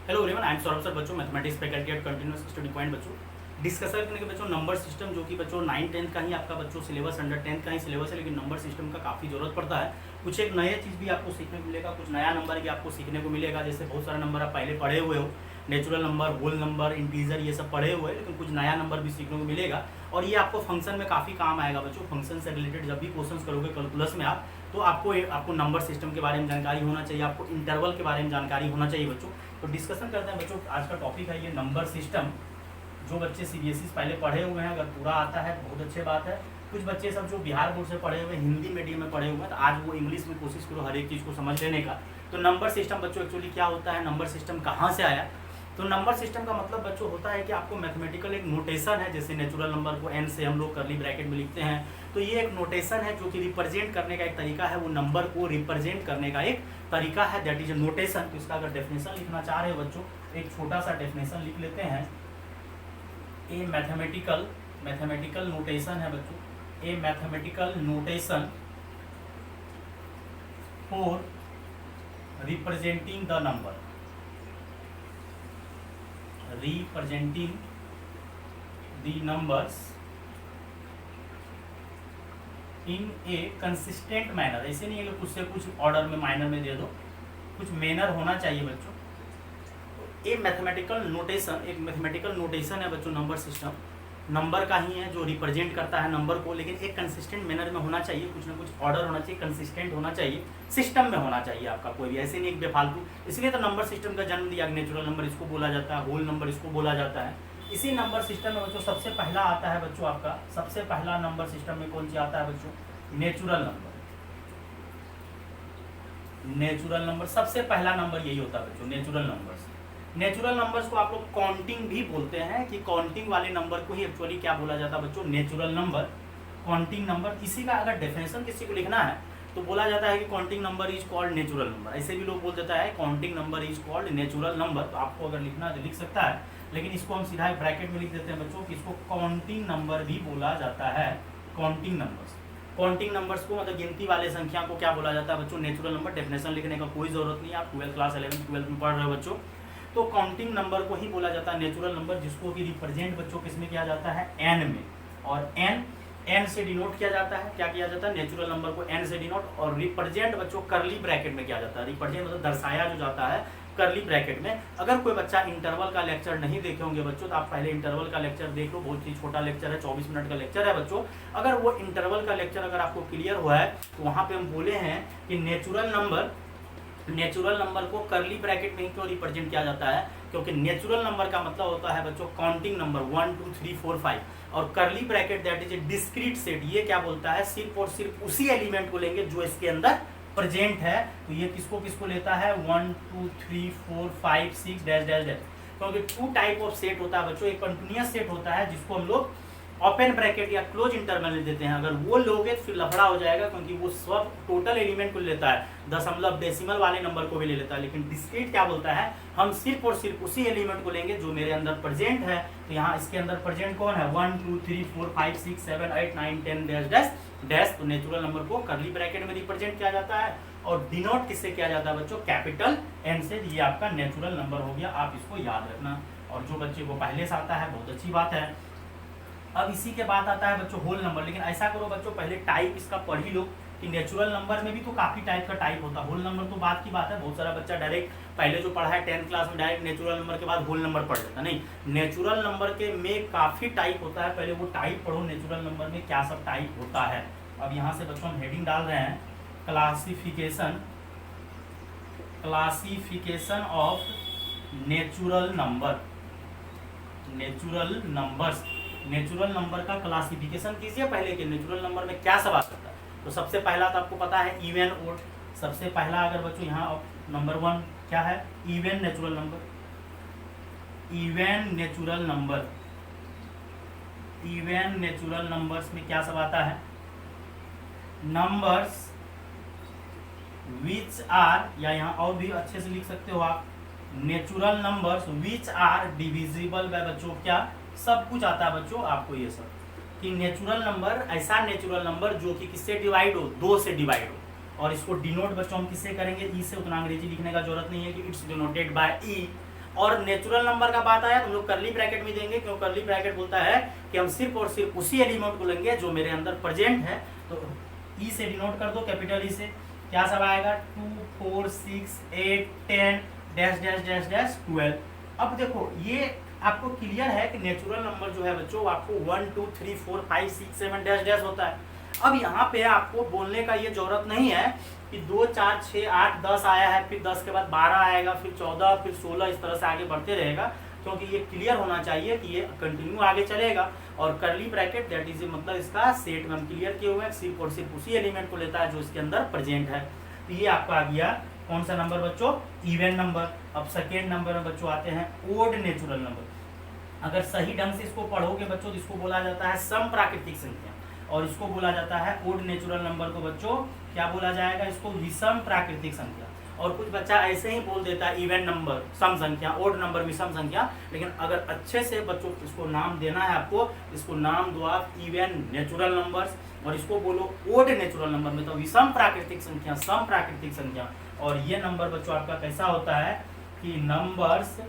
Hello everyone, I am Saurabh sir. बच्चों mathematics faculty at Continuous Study Point बच्चों discussion करने के बच्चों नंबर सिस्टम, जो कि बच्चों 9-10 का ही आपका बच्चों सिलेबस, अंडर 10 का ही सिलेबस है, लेकिन नंबर सिस्टम का काफ़ी ज़रूरत पड़ता है। कुछ एक नया चीज़ भी आपको सीखने को मिलेगा, कुछ नया नंबर भी आपको सीखने को मिलेगा। जैसे बहुत सारे नंबर आप पहले पढ़े हुए हो, natural number, whole number, integer, ये सब पढ़े हुए हैं, लेकिन कुछ नया नंबर भी सीखने को मिलेगा। और ये आपको फंक्शन में काफ़ी काम आएगा बच्चों। फंक्शन से रिलेटेड जब भी क्वेश्चंस करोगे कैलकुलस में आप, तो आपको नंबर सिस्टम के बारे में जानकारी होना चाहिए, आपको इंटरवल के बारे में जानकारी होना चाहिए बच्चों। तो डिस्कशन करते हैं बच्चों। आज का टॉपिक है ये नंबर सिस्टम। जो बच्चे सीबीएसई पहले पढ़े हुए हैं, अगर पूरा आता है बहुत अच्छी बात है। कुछ बच्चे सब जो बिहार बोर्ड से पढ़े हुए, हिंदी मीडियम में पढ़े हुए हैं, तो आज वो इंग्लिश में कोशिश करो हर एक चीज़ को समझ लेने का। तो नंबर सिस्टम बच्चों एक्चुअली क्या होता है, नंबर सिस्टम कहाँ से आया। तो नंबर सिस्टम का मतलब बच्चों होता है कि आपको मैथमेटिकल एक नोटेशन है। जैसे नेचुरल नंबर को एन से हम लोग करली ब्रैकेट में लिखते हैं, तो ये एक नोटेशन है जो कि रिप्रेजेंट करने का एक तरीका है। वो नंबर को रिप्रेजेंट करने का एक तरीका है, दैट इज ए नोटेशन। तो इसका अगर डेफिनेशन लिखना चाह रहे हो बच्चों, एक छोटा सा डेफिनेशन लिख लेते हैं। ए मैथमेटिकल नोटेशन है बच्चों, ए mathematical notation for representing the number, representing the numbers in a consistent manner। ऐसे नहीं है कि कुछ से कुछ ऑर्डर में माइनर में दे दो, कुछ मैनर होना चाहिए बच्चों। तो ये मैथमेटिकल नोटेशन एक मैथमेटिकल नोटेशन है बच्चों। नंबर सिस्टम नंबर का ही है जो रिप्रेजेंट करता है नंबर को, लेकिन एक कंसिस्टेंट मैनर में होना चाहिए, कुछ ना कुछ ऑर्डर होना चाहिए, कंसिस्टेंट होना चाहिए, सिस्टम में होना चाहिए आपका, कोई भी ऐसे नहीं एक बेफालतू। इसलिए तो नंबर सिस्टम का जन्म दिया। नेचुरल नंबर इसको बोला जाता है, होल नंबर इसको बोला जाता है। इसी नंबर सिस्टम में बच्चों सबसे पहला आता है बच्चों आपका, सबसे पहला नंबर सिस्टम में कौन सी आता है बच्चों, नेचुरल नंबर। नेचुरल नंबर सबसे पहला नंबर यही होता है बच्चों, नेचुरल नंबर्स। नेचुरल नंबर्स को आप लोग काउंटिंग भी बोलते हैं, कि काउंटिंग वाले नंबर को ही एक्चुअली क्या बोला जाता है बच्चों, नेचुरल नंबर, काउंटिंग नंबर। इसी का अगर डेफिनेशन किसी को लिखना है तो बोला जाता है कि counting number is called natural number. ऐसे भी लोग बोल देता है counting number is called natural number. तो आपको अगर लिखना है तो लिख सकता है, लेकिन इसको हम सीधा ब्रैकेट में लिख देते हैं बच्चों कि इसको काउंटिंग नंबर भी बोला जाता है। काउंटिंग नंबर्स, काउंटिंग नंबर्स को मतलब गिनती वाले संख्या को क्या बोला जाता है बच्चों, नेचुरल नंबर। डेफिनेशन लिखने का कोई जरूरत नहीं है, आप 12th क्लास 11th 12th में पढ़ रहे हो बच्चों। तो काउंटिंग नंबर को ही बोला जाता है नेचुरल नंबर, जिसको कि रिप्रेजेंट बच्चों किसमें किया जाता है, एन में। और एन से डिनोट किया जाता है, क्या किया जाता है, नेचुरल नंबर को एन से डिनोट। और रिप्रेजेंट बच्चों करली ब्रैकेट में किया जाता है। रिप्रेजेंट मतलब दर्शाया जो जाता है करली ब्रैकेट में। अगर कोई बच्चा इंटरवल का लेक्चर नहीं देखे होंगे बच्चों, तो आप पहले इंटरवल का लेक्चर देख लो। बहुत ही छोटा लेक्चर है, 24 मिनट का लेक्चर है बच्चों। अगर वो इंटरवल का लेक्चर अगर आपको क्लियर हुआ है, तो वहाँ पे हम बोले हैं कि नेचुरल नंबर को करली ब्रैकेट में ही क्यों रिप्रेजेंट किया जाता है, क्योंकि नेचुरल नंबर का मतलब होता है बच्चों काउंटिंग नंबर 1 2 3 4 5। और करली bracket that is a discrete set, ये क्या बोलता है, सिर्फ और सिर्फ उसी एलिमेंट को लेंगे जो इसके अंदर प्रेजेंट है। तो ये किसको किसको लेता है, 1 2 3 4 5 6 डैश डैश डैश। क्योंकि 2 टाइप ऑफ सेट होता है बच्चों। एक कंटिन्यूअस सेट होता है जिसको हम लोग ओपन ब्रैकेट या क्लोज इंटरवल में देते हैं। अगर वो लोगे तो फिर लफड़ा हो जाएगा, क्योंकि वो सब टोटल एलिमेंट को लेता है, दशमलव डेसिमल वाले नंबर को भी ले लेता है। लेकिन डिस्क्रीट क्या बोलता है, हम सिर्फ और सिर्फ उसी एलिमेंट को लेंगे जो मेरे अंदर प्रेजेंट है। तो यहाँ इसके अंदर प्रेजेंट कौन है, 1 2 3 4 5 6 7 8 9 10 डैश डैश डैश। तो नेचुरल नंबर को करली ब्रैकेट में रिप्रेजेंट किया जाता है, और डिनोट किससे किया जाता है बच्चों, कैपिटल एन से। ये आपका नेचुरल नंबर हो गया, आप इसको याद रखना। और जो बच्चे को पहले से आता है बहुत अच्छी बात है। अब इसी के बाद आता है बच्चों होल नंबर। लेकिन ऐसा करो बच्चों, पहले टाइप इसका पढ़ ही लो कि नेचुरल नंबर में भी तो काफी टाइप का टाइप होता है। होल नंबर तो बात की बात है, बहुत सारा बच्चा डायरेक्ट पहले जो पढ़ा है 10th क्लास में डायरेक्ट नेचुरल नंबर के बाद होल नंबर पढ़ लेता। नहीं, नेचुरल नंबर के में काफी टाइप होता है। पहले वो टाइप पढ़ो, नेचुरल नंबर में क्या सब टाइप होता है। अब यहाँ से बच्चों हम हेडिंग डाल रहे हैं, classification of natural number. Natural number का क्लासिफिकेशन कीजिए पहले के नेचुरल नंबर में क्या सब आ सकता है। तो सबसे पहला तो आपको पता है इवन ओड। सबसे पहला अगर बच्चों यहाँ नंबर 1 क्या है, even natural number. Even natural numbers में क्या सब आता है, नंबर्स विच आर, या यहाँ और भी अच्छे से लिख सकते हो आप, natural numbers which are divisible by बच्चों, क्या सब कुछ आता है बच्चों आपको ये सब, कि नेचुरल नंबर ऐसा नेचुरल नंबर जो कि किससे डिवाइड हो, 2 से डिवाइड हो। और इसको डिनोट बच्चों हम किससे करेंगे, ई से। उतना अंग्रेजी लिखने का जरूरत नहीं है कि इट्स डिनोटेड बाय ई। और नेचुरल नंबर का बात आया तो हम लोग करली ब्रैकेट में देंगे, क्यों करली ब्रैकेट बोलता है कि हम सिर्फ और सिर्फ उसी एलिमेंट को लेंगे जो मेरे अंदर प्रेजेंट है। तो ई से डिनोट कर दो, कैपिटल ई से क्या सब आएगा 2 4 6 8 10 डैश डैश डैश डैश 12। अब देखो ये आपको क्लियर है कि नेचुरल नंबर जो है बच्चों आपको 1 2 3 4 5 6 7 डैश डैश होता है। अब यहाँ पे आपको बोलने का ये जरूरत नहीं है कि 2 4 6 8 10 आया है, फिर 10 के बाद 12 आएगा, फिर 14, फिर 16, इस तरह से आगे बढ़ते रहेगा, क्योंकि ये क्लियर होना चाहिए कि ये कंटिन्यू आगे चलेगा। और करली ब्रैकेट दैट इज मतलब इसका सेट में हम क्लियर किए हुए हैं, सिर्फ और सिर्फ उसी एलिमेंट को लेता है जो इसके अंदर प्रेजेंट है। तो ये आपका आ गया कौन सा नंबर बच्चों, इवन नंबर। अब सेकेंड नंबर में बच्चों आते हैं ओड नेचुरल नंबर। अगर सही ढंग से इसको पढ़ोगे बच्चों तो इसको बोला जाता है सम प्राकृतिक संख्या, और इसको बोला जाता है ओड नेचुरल नंबर को बच्चों क्या बोला जाएगा, इसको विषम प्राकृतिक संख्या। और कुछ बच्चा ऐसे ही बोल देता है इवन नंबर सम संख्या, ओड नंबर विषम संख्या, लेकिन अगर अच्छे से बच्चों इसको नाम देना है आपको, इसको नाम दो आप इवन नेचुरल नंबर्स, और इसको बोलो ओड नेचुरल नंबर में तो विषम प्राकृतिक संख्या, सम प्राकृतिक संख्या। और ये नंबर बच्चों आपका कैसा होता है कि numbers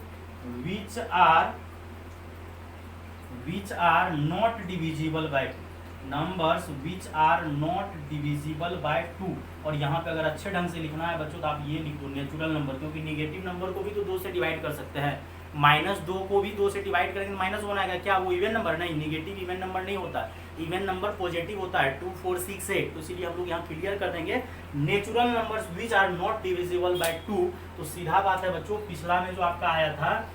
which are not divisible by 2, numbers which are not divisible by 2। और यहाँ पे अगर अच्छे ढंग से लिखना है बच्चों तो आप ये लिख दो नेचुरल नंबर, क्योंकि निगेटिव नंबर को भी तो 2 से डिवाइड कर सकते हैं, -2 को भी 2 से डिवाइड करेंगे -1 आएगा, क्या वो इवन नंबर? नहीं, निगेटिव इवन नंबर नहीं होता, इवन नंबर पॉजिटिव होता है 2 4 6 8। तो इसीलिए हम लोग यहाँ क्लियर कर देंगे natural numbers which are not divisible by 2। तो सीधा बात है बच्चों, पिछला में जो आपका आया था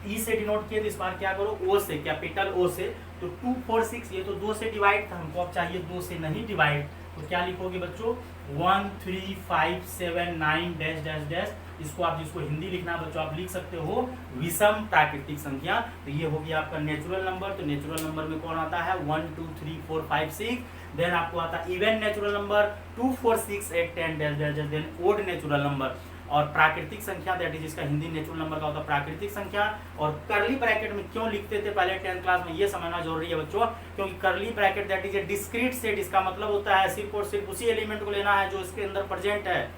ई से डिनोट किया, तो इस बार क्या करो ओ से, कैपिटल ओ से। तो 2 4 6 ये तो 2 से डिवाइड था, हमको अब चाहिए 2 से नहीं डिवाइड, तो क्या लिखोगे बच्चों 1 3 5 7 9 डैश डैश डैश। इसको आप जिसको हिंदी लिखना बच्चों आप लिख सकते हो विषम प्राकृतिक संख्या। तो ये हो गया आपका नेचुरल नंबर। तो नेचुरल नंबर में कौन आता है 1 2 3 4 5 6। देन आपको आता है even natural number 2 4 6 8 10 dash dash dash. Then odd natural number और प्राकृतिक संख्या दैट इज इसका हिंदी नेचुरल नंबर का होता है प्राकृतिक संख्या। और करली ब्रैकेट में क्यों लिखते थे पहले 10th क्लास में, ये समझना जरूरी है बच्चों, क्योंकि करली bracket that is a discrete set. इसका मतलब होता है सिर्फ और सिर्फ उसी एलिमेंट को लेना है जो इसके अंदर प्रेजेंट है,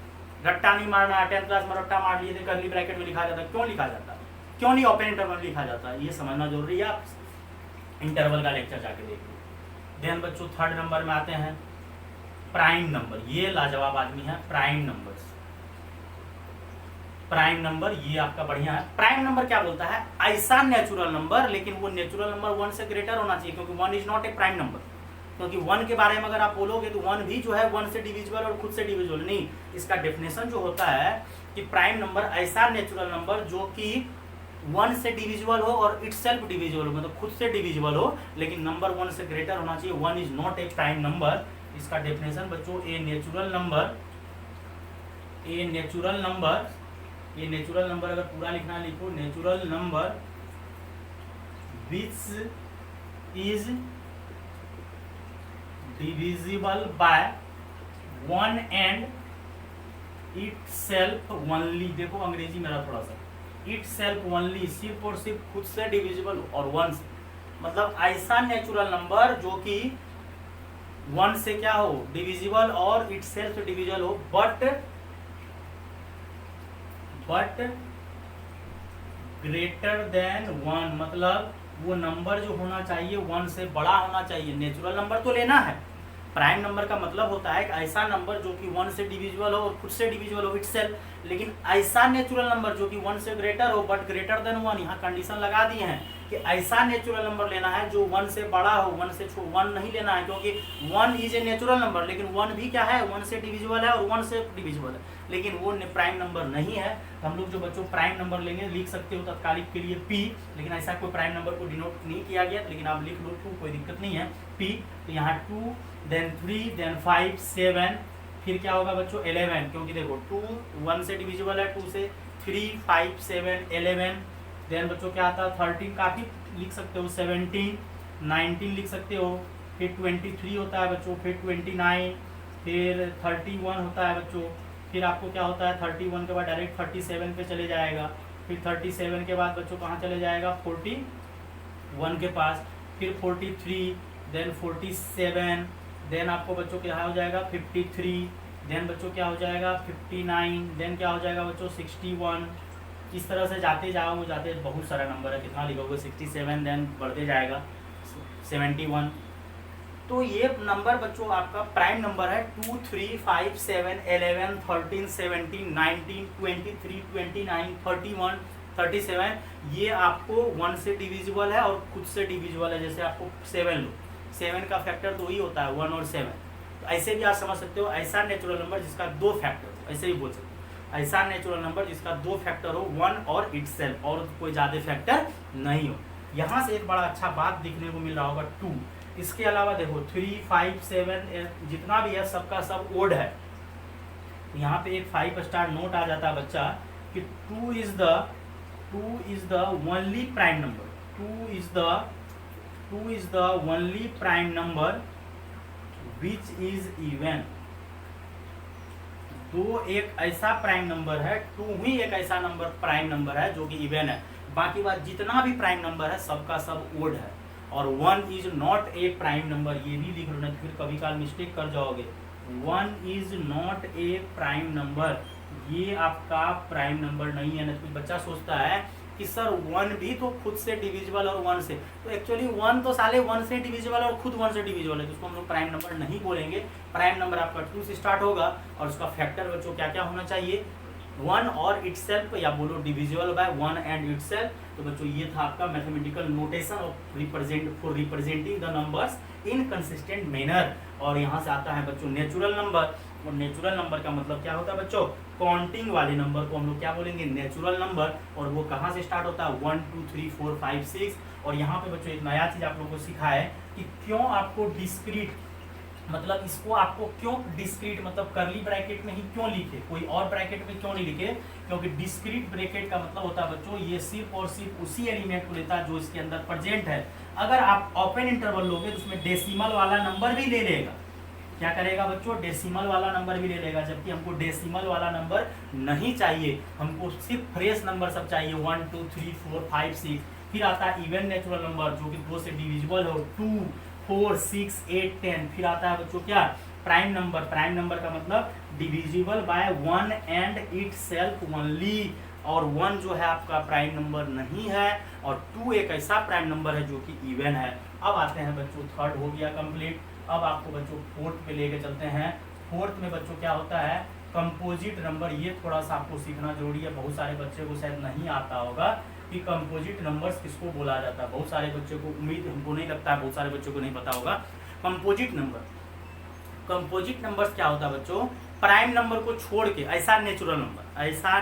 रट्टा नहीं मारना है। 10th क्लास में रट्टा मार लिए थे, करली ब्रैकेट में लिखा जाता है, क्यों लिखा जाता है, क्यों नहीं ओपन इंटरवल लिखा जाता है, ये समझना जरूरी है। आप इंटरवल का लेक्चर जाके देख लो। देन बच्चों थर्ड नंबर में आते हैं प्राइम नंबर। ये लाजवाब आदमी है, प्राइम नंबर्स। प्राइम नंबर ये आपका बढ़िया है। प्राइम नंबर क्या बोलता है, ऐसा नेचुरल नंबर, लेकिन वो नेचुरल नंबर 1 से ग्रेटर होना चाहिए, क्योंकि 1 is not a prime number. क्योंकि 1 के बारे में अगर आप बोलोगे तो 1 भी जो है 1 से डिविजिबल और खुद से डिविजिबल नहीं। इसका डेफिनेशन जो होता है कि प्राइम नंबर ऐसा नेचुरल नंबर जो कि 1 से डिविजिबल हो और इटसेल्फ डिविजिबल हो, मतलब खुद से डिविजिबल हो, लेकिन नंबर 1 से ग्रेटर होना चाहिए। 1 is not a prime number. इसका डेफिनेशन बच्चों ए नेचुरल नंबर, ये नेचुरल नंबर अगर पूरा लिखना लिखो, natural number which is divisible by 1 and itself only. देखो अंग्रेजी मेरा थोड़ा सा, इटसेल्फ ओनली, सिर्फ और सिर्फ खुद से डिविजिबल और 1 से, मतलब ऐसा नेचुरल नंबर जो कि 1 से क्या हो डिविजिबल और इटसेल्फ डिविजिबल हो, बट ग्रेटर देन 1, मतलब वो नंबर जो होना चाहिए 1 से बड़ा होना चाहिए। नेचुरल नंबर तो लेना है, प्राइम नंबर का मतलब होता है कि ऐसा नंबर जो कि 1 से डिविजिबल हो और खुद से डिविजिबल हो इटसेल्फ, लेकिन ऐसा नेचुरल नंबर जो कि 1 से ग्रेटर हो बट ग्रेटर देन 1। यहाँ कंडीशन लगा दिए हैं कि ऐसा नेचुरल नंबर लेना है जो 1 से बड़ा हो, 1 से 1 नहीं लेना है, क्योंकि 1 इज ए नेचुरल नंबर, लेकिन 1 भी क्या है 1 से डिविजिबल है और 1 से डिविजिबल है, लेकिन वो प्राइम नंबर नहीं है। तो हम लोग जो बच्चों प्राइम नंबर लेंगे, लिख सकते हो तत्कालिक के लिए P, लेकिन ऐसा कोई प्राइम नंबर को डिनोट नहीं किया गया, लेकिन आप लिख लो 2, कोई दिक्कत नहीं है P। तो यहाँ 2 देन 3 देन 5 7, फिर क्या होगा बच्चों 11, क्योंकि देखो 2 1 से डिविजिबल है, 2 से 3 5 7 11। देन बच्चों क्या आता है 13, काफ़ी लिख सकते हो, 17 19 लिख सकते हो, फिर 23 होता है बच्चों, फिर 29, फिर 31 होता है बच्चों, फिर आपको क्या होता है 31 के बाद डायरेक्ट 37 पे चले जाएगा, फिर 37 के बाद बच्चों कहाँ चले जाएगा 41 के पास, फिर 43, देन 47, देन आपको बच्चों क्या हो जाएगा 53, देन बच्चों क्या हो जाएगा 59, देन क्या हो जाएगा बच्चों 61, इस तरह से जाते जाओगे जाते बहुत सारा नंबर है, कितना लिखोगे 67, देन बढ़ते जाएगा 71। तो ये नंबर बच्चों आपका प्राइम नंबर है 2, 3, 5, 7, 11, 13, 17, 19, 23, 29, 31, 37। ये आपको 1 से डिविजिबल है और खुद से डिविजिबल है। जैसे आपको 7 लो, 7 का फैक्टर 2 ही होता है, 1 और 7। तो ऐसे भी आप समझ सकते हो, ऐसा नेचुरल नंबर जिसका 2 फैक्टर हो, ऐसे भी बोल सकते हो, ऐसा नेचुरल नंबर जिसका 2 फैक्टर हो, 1 और इटसेल्फ, और कोई ज़्यादा फैक्टर नहीं हो। यहाँ से एक बड़ा अच्छा बात दिखने को मिल रहा होगा 2। इसके अलावा देखो 3, 5, 7 जितना भी है सबका सब ओड है। यहाँ पे एक 5 स्टार नोट आ जाता है बच्चा कि 2 is the only prime number. 2 is the only prime number which is even. 2 एक ऐसा प्राइम नंबर है, 2 ही एक ऐसा नंबर प्राइम नंबर है जो कि इवन है। बाकी बात जितना भी प्राइम नंबर है सबका सब ओड है। और 1 is not a prime number, ये भी लिख लो नहीं फिर कभी काल मिस्टेक कर जाओगे। 1 is not a prime number, ये आपका प्राइम नंबर नहीं है। ना कुछ बच्चा सोचता है कि सर 1 भी तो खुद से डिविजिबल और 1 से, तो एक्चुअली 1 तो साले 1 से डिविजिबल और खुद 1 से डिविजिबल है, तो उसको हम लोग प्राइम नंबर नहीं बोलेंगे। प्राइम नंबर आपका 2 से स्टार्ट होगा और उसका फैक्टर बच्चों क्या क्या होना चाहिए, 1 और इटसेल्फ, या बोलो डिविजिबल बाय 1 एंड इटसेल्फ। तो बच्चों ये था आपका mathematical notation of representing the numbers in consistent manner. और यहाँ से आता है बच्चों नेचुरल नंबर। और नेचुरल नंबर का मतलब क्या होता है बच्चों, काउंटिंग वाले नंबर को हम लोग क्या बोलेंगे, नेचुरल नंबर। और वो कहाँ से स्टार्ट होता है, 1, 2, 3, 4, 5, 6। और यहाँ पे बच्चों एक नया चीज आप लोगों को सिखा है कि क्यों आपको डिस्क्रीट, मतलब इसको आपको क्यों डिस्क्रीट मतलब करली ब्रैकेट में ही क्यों लिखे, कोई और ब्रैकेट में क्यों नहीं लिखे, क्योंकि डिस्क्रीट ब्रैकेट का मतलब होता है बच्चों ये सिर्फ और सिर्फ उसी एलिमेंट को लेता है जो इसके अंदर प्रेजेंट है। अगर आप ओपन इंटरवल लोगे तो उसमें डेसिमल वाला नंबर भी ले लेगा। क्या करेगा बच्चों, डेसिमल वाला नंबर भी ले लेगा, जबकि हमको डेसिमल वाला नंबर नहीं चाहिए, हमको सिर्फ फ्रेश नंबर सब चाहिए, 1, 2, 3, 4, 5, 6। फिर आता है इवन नेचुरल नंबर जो कि 2 से डिविजिबल हो, 2, 4, 6, 8, 10। फिर आता है बच्चों क्या, प्राइम नंबर। प्राइम नंबर का मतलब divisible by 1 and itself only. और 1 जो है आपका प्राइम नंबर नहीं है, और 2 एक ऐसा प्राइम नंबर है जो कि इवन है। अब आते हैं बच्चों, थर्ड हो गया कंप्लीट। अब आपको बच्चों फोर्थ पे लेके चलते हैं। फोर्थ में बच्चों क्या होता है, कंपोजिट नंबर। ये थोड़ा सा आपको सीखना जरूरी है, बहुत सारे बच्चे को शायद नहीं आता होगा कि कंपोजिट नंबर्स किसको बोला जाता है। बहुत सारे बच्चों को, उम्मीद हमको नहीं लगता है बहुत सारे बच्चों को नहीं पता होगा कंपोजिट नंबर। कंपोजिट नंबर्स क्या होता है बच्चों, प्राइम नंबर को छोड़ के ऐसा नेचुरल नंबर, ऐसा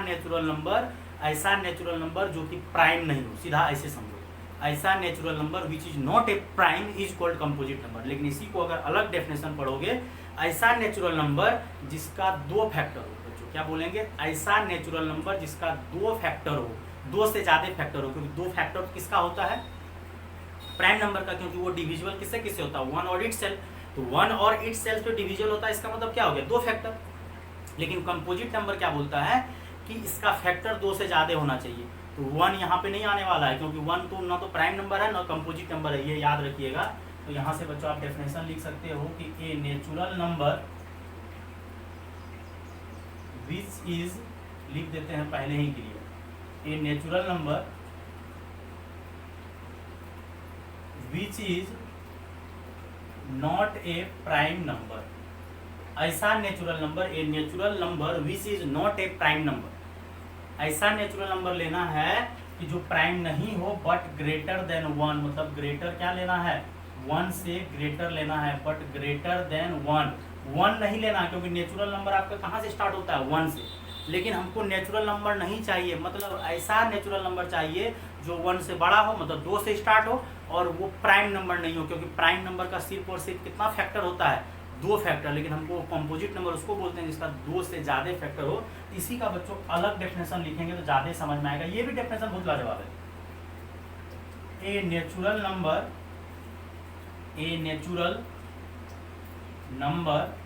नेचुरल नंबर जो कि प्राइम नहीं हो, सीधा ऐसे समझो, ऐसा natural number which is not a prime is called composite number. लेकिन इसी को अगर अलग डेफिनेशन पढ़ोगे, ऐसा नेचुरल नंबर जिसका 2 फैक्टर हो, बच्चों क्या बोलेंगे, ऐसा नेचुरल नंबर जिसका 2 फैक्टर हो, 2 से ज्यादा फैक्टर हो। क्योंकि 2 फैक्टर किसका होता है, प्राइम नंबर का, क्योंकि वो डिविजिबल किससे किससे होता है, 1 और इटसेल्फ। तो 1 और इटसेल्फ जो डिविजिबल होता है, इसका मतलब क्या हो गया, 2 फैक्टर। लेकिन कंपोजिट नंबर क्या बोलता है कि इसका फैक्टर 2 से ज्यादा होना चाहिए। तो 1 यहाँ पे नहीं आने वाला है, क्योंकि 1 तो ना तो प्राइम नंबर है ना कंपोजिट नंबर है, ये याद रखिएगा। तो यहाँ से बच्चों आप डेफिनेशन लिख सकते हो कि a natural number which is, लिख देते हैं पहले ही के लिए, a natural number which is not a prime number. ऐसा natural number, a natural number which is not a prime number. ऐसा नेचुरल नंबर लेना है कि जो प्राइम नहीं हो बट ग्रेटर देन 1, मतलब ग्रेटर क्या लेना है, 1 से ग्रेटर लेना है, बट ग्रेटर देन 1 नहीं लेना, क्योंकि नेचुरल नंबर आपका कहाँ से स्टार्ट होता है, 1 से। लेकिन हमको नेचुरल नंबर नहीं चाहिए, मतलब ऐसा नेचुरल नंबर चाहिए जो 1 से बड़ा हो, मतलब 2 से स्टार्ट हो, और वो प्राइम नंबर नहीं हो, क्योंकि प्राइम नंबर का सिर्फ और सिर्फ कितना फैक्टर होता है, 2 फैक्टर। लेकिन हमको कंपोजिट नंबर उसको बोलते हैं जिसका 2 से ज़्यादा फैक्टर हो। इसी का बच्चों अलग डेफिनेशन लिखेंगे तो ज़्यादा समझ में आएगा। ये भी डेफिनेशन बहुत लाजवाब है। ए नेचुरल नंबर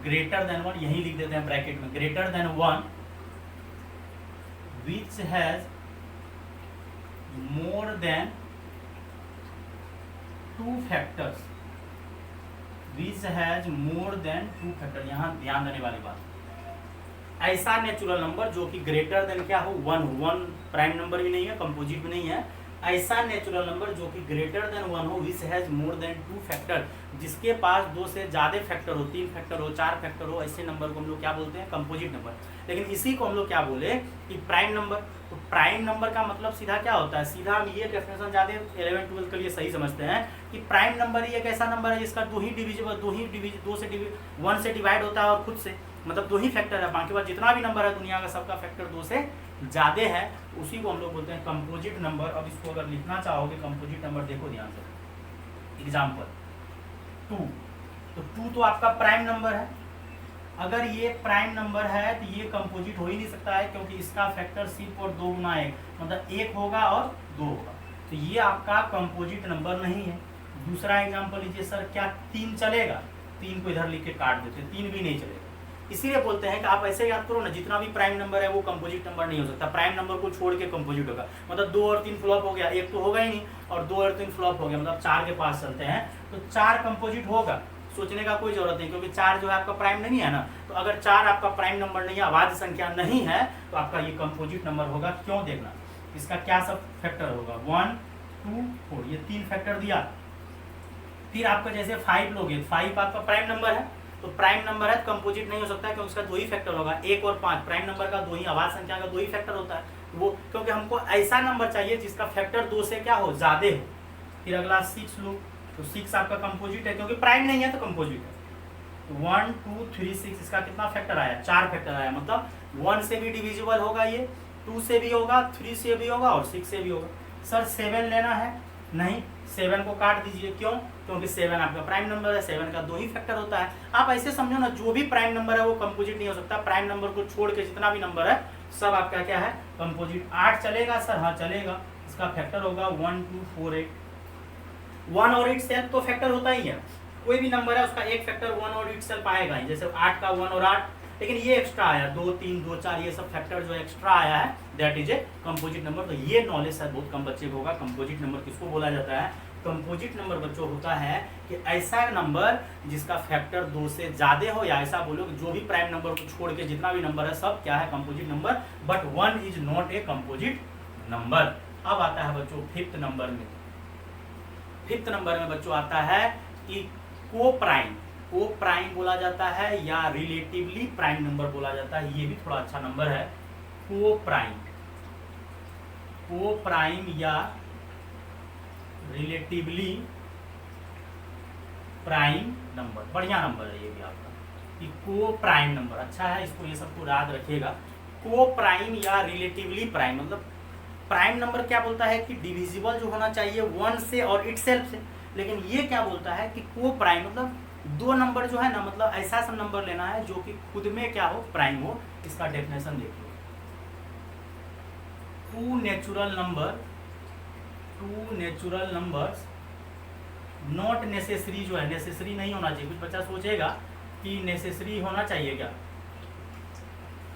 ग्रेटर देन 1, यही लिख देते हैं ब्रैकेट में, greater than 1 which has more than 2 factors, which has more than 2 factor. यहाँ ध्यान देने वाली बात, ऐसा नेचुरल नंबर जो कि ग्रेटर देन क्या हो 1 हो, 1 प्राइम नंबर भी नहीं है, कंपोजिट भी नहीं है, ऐसा नेचुरल नंबर जो कि ग्रेटर देन 1 हो, which has more than 2 factor, जिसके पास 2 से ज़्यादा फैक्टर हो, 3 फैक्टर हो, 4 फैक्टर हो, ऐसे नंबर को हम लोग क्या बोलते हैं, कंपोजिट नंबर। लेकिन इसी को हम लोग क्या बोले कि प्राइम नंबर। तो प्राइम नंबर का मतलब सीधा क्या होता है, सीधा हम ये डेफिनेशन ज़्यादा 11 12 के लिए सही समझते हैं कि प्राइम नंबर ही एक ऐसा नंबर है जिसका 2 से डिविजिबल 1 से डिवाइड होता है और खुद से, मतलब 2 ही फैक्टर है, बाकी बात जितना भी नंबर है दुनिया का सबका फैक्टर 2 से ज़्यादा है, उसी को हम लोग बोलते हैं कंपोजिट नंबर। अब इसको अगर लिखना चाहोगे कंपोजिट नंबर, देखो ध्यान से, एग्जाम्पल 2, तो 2 तो आपका प्राइम नंबर है। अगर ये प्राइम नंबर है तो ये कंपोजिट हो ही नहीं सकता है, क्योंकि इसका फैक्टर सिर्फ और 2 गुना 1, मतलब 1 होगा और 2 होगा, तो ये आपका कंपोजिट नंबर नहीं है। दूसरा एग्जाम्पल लीजिए सर, क्या 3 चलेगा? 3 को इधर लिख के काट देते, 3 भी नहीं चलेगा। इसीलिए बोलते हैं कि आप ऐसे याद करो ना, जितना भी प्राइम नंबर है वो कंपोजिट नंबर नहीं हो सकता, प्राइम नंबर को छोड़ के कंपोजिट होगा, मतलब 2 और 3 फ्लॉप हो गया, 1 तो होगा ही नहीं, और 2 और 3 फ्लॉप हो गया, मतलब 4 के पास चलते हैं, तो 4 कंपोजिट होगा, सोचने का कोई जरूरत नहीं, क्योंकि 4 जो है आपका प्राइम नहीं है ना। तो अगर 4 आपका प्राइम नंबर नहीं है, अभाज्य संख्या नहीं है, तो आपका ये कंपोजिट नंबर होगा। क्यों? देखना इसका क्या सब फैक्टर होगा, 1 2 4, ये 3 फैक्टर दिया। फिर आपका जैसे 5 लोगे, 5 आपका प्राइम नंबर है, तो प्राइम नंबर है कंपोजिट नहीं हो सकता है, क्योंकि उसका 2 ही फैक्टर होगा, 1 और 5, प्राइम नंबर का 2 ही, अभाज्य संख्या का 2 ही फैक्टर होता है वो, क्योंकि हमको ऐसा नंबर चाहिए जिसका फैक्टर 2 से क्या हो, ज्यादा हो। फिर अगला 6 लो, तो 6 आपका कंपोजिट है, क्योंकि प्राइम नहीं है तो कंपोजिट है। तो 1 2 3 6, इसका कितना फैक्टर आया, 4 फैक्टर आया, मतलब 1 से भी डिविजिबल होगा ये, 2 से भी होगा, 3 से भी होगा और 6 से भी होगा। सर 7 लेना है, नहीं, 7 को काट दीजिए। क्यों? क्योंकि 7 आपका प्राइम नंबर है, 7 का 2 ही फैक्टर होता है। आप ऐसे समझो ना, जो भी प्राइम नंबर है वो कंपोजिट नहीं हो सकता, प्राइम नंबर को छोड़ के जितना भी नंबर है सब आपका क्या है, कंपोजिट। 8 चलेगा सर? हाँ चलेगा, इसका फैक्टर होगा 1 2 4 8। 1 और 8 सेल्फ तो फैक्टर होता ही है, कोई भी नंबर है उसका एक फैक्टर 1 और 8 सेल्फ आएगा ही, जैसे 8 का 1 और 8, लेकिन ये एक्स्ट्रा आया 2 3 2 4, ये सब फैक्टर जो एक्स्ट्रा आया है that is a composite number. तो ये नॉलेज शायद बहुत कम बच्चे को होगा। कंपोजिट नंबर किसको बोला जाता है? कंपोजिट नंबर बच्चों होता है कि ऐसा नंबर जिसका फैक्टर 2 से ज्यादा हो, या ऐसा बोलो कि जो भी प्राइम नंबर को छोड़ के जितना भी नंबर है सब क्या है, composite number, but 1 is not a composite number. अब आता है बच्चों 5th नंबर में। 5th नंबर में बच्चों आता है कि को प्राइम बोला जाता है या रिलेटिवली प्राइम नंबर बोला जाता है, ये भी थोड़ा अच्छा नंबर है। को प्राइम या रिलेटिवली प्राइम नंबर, बढ़िया नंबर है ये भी आपका, कि को प्राइम नंबर अच्छा है, इसको ये सबको याद रखिएगा। को प्राइम या रिलेटिवली प्राइम, मतलब प्राइम नंबर क्या बोलता है कि डिविजिबल जो होना चाहिए 1 से और इटसेल्फ से, लेकिन ये क्या बोलता है कि को प्राइम मतलब 2 नंबर जो है ना, मतलब ऐसा सब नंबर लेना है जो कि खुद में क्या हो, प्राइम हो। इसका डेफिनेशन देखिए, 2 नेचुरल नंबर्स नॉट नेसेसरी, जो है नेसेसरी नहीं होना चाहिए। कुछ बच्चा सोचेगा कि नेसेसरी होना चाहिए क्या,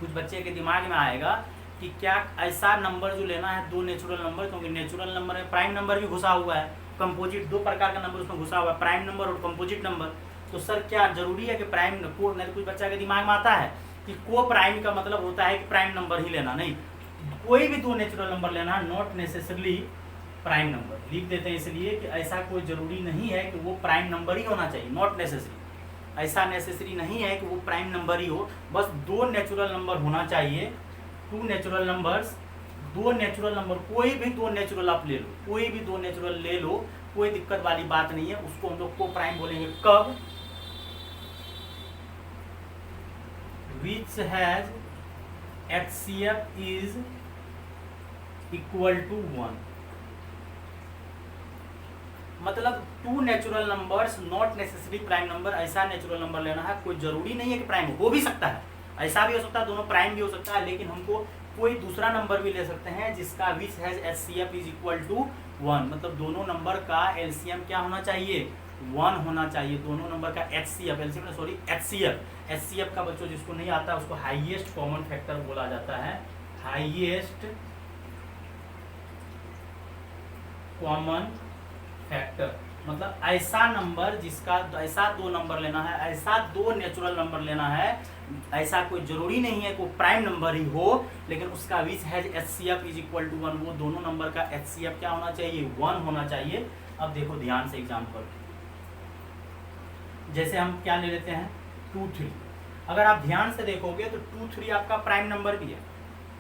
कुछ बच्चे के दिमाग में आएगा कि क्या ऐसा नंबर जो लेना है 2 नेचुरल नंबर, क्योंकि नेचुरल नंबर में प्राइम नंबर भी घुसा हुआ है, कंपोजिट 2 प्रकार का नंबर उसमें घुसा हुआ है, प्राइम नंबर और कंपोजिट नंबर। तो सर क्या जरूरी है कि प्राइम को, नहीं, कुछ बच्चा के दिमाग में आता है कि को प्राइम का मतलब होता है कि प्राइम नंबर ही लेना, नहीं, कोई भी 2 नेचुरल नंबर लेना, नॉट नेसेसरली प्राइम नंबर लिख देते हैं, इसलिए कि ऐसा कोई जरूरी नहीं है कि वो प्राइम नंबर ही होना चाहिए, नॉट नेसेसरी, ऐसा नेसेसरी नहीं है कि वो प्राइम नंबर ही हो, बस 2 नेचुरल नंबर होना चाहिए। 2 नेचुरल नंबर्स, 2 नेचुरल नंबर, कोई भी 2 नेचुरल आप ले लो, कोई भी 2 नेचुरल ले लो, कोई दिक्कत वाली बात नहीं है, उसको हम लोग को प्राइम बोलेंगे। कब? Which has HCF is equal to 1, मतलब 2 natural numbers not necessary prime number, ऐसा नेचुरल नंबर लेना है, कोई जरूरी नहीं है कि प्राइम हो भी सकता है, ऐसा भी हो सकता है, दोनों प्राइम भी हो सकता है, लेकिन हमको कोई दूसरा नंबर भी ले सकते हैं जिसका which has HCF is equal to 1, मतलब दोनों नंबर का LCM क्या होना चाहिए, 1 होना चाहिए। दोनों नंबर का HCF का बच्चों जिसको नहीं आता उसको हाईएस्ट कॉमन फैक्टर बोला जाता है, हाईएस्ट कॉमन फैक्टर। मतलब ऐसा नंबर जिसका ऐसा दो नंबर लेना है, ऐसा दो नेचुरल नंबर लेना है, ऐसा कोई जरूरी नहीं है कोई प्राइम नंबर ही हो, लेकिन उसका which has HCF is equal to 1, वो दोनों नंबर का HCF क्या होना चाहिए, 1 होना चाहिए। अब देखो ध्यान से एग्जाम्पल, जैसे हम क्या ले लेते हैं 2 3, अगर आप ध्यान से देखोगे तो 2 3 आपका प्राइम नंबर भी है।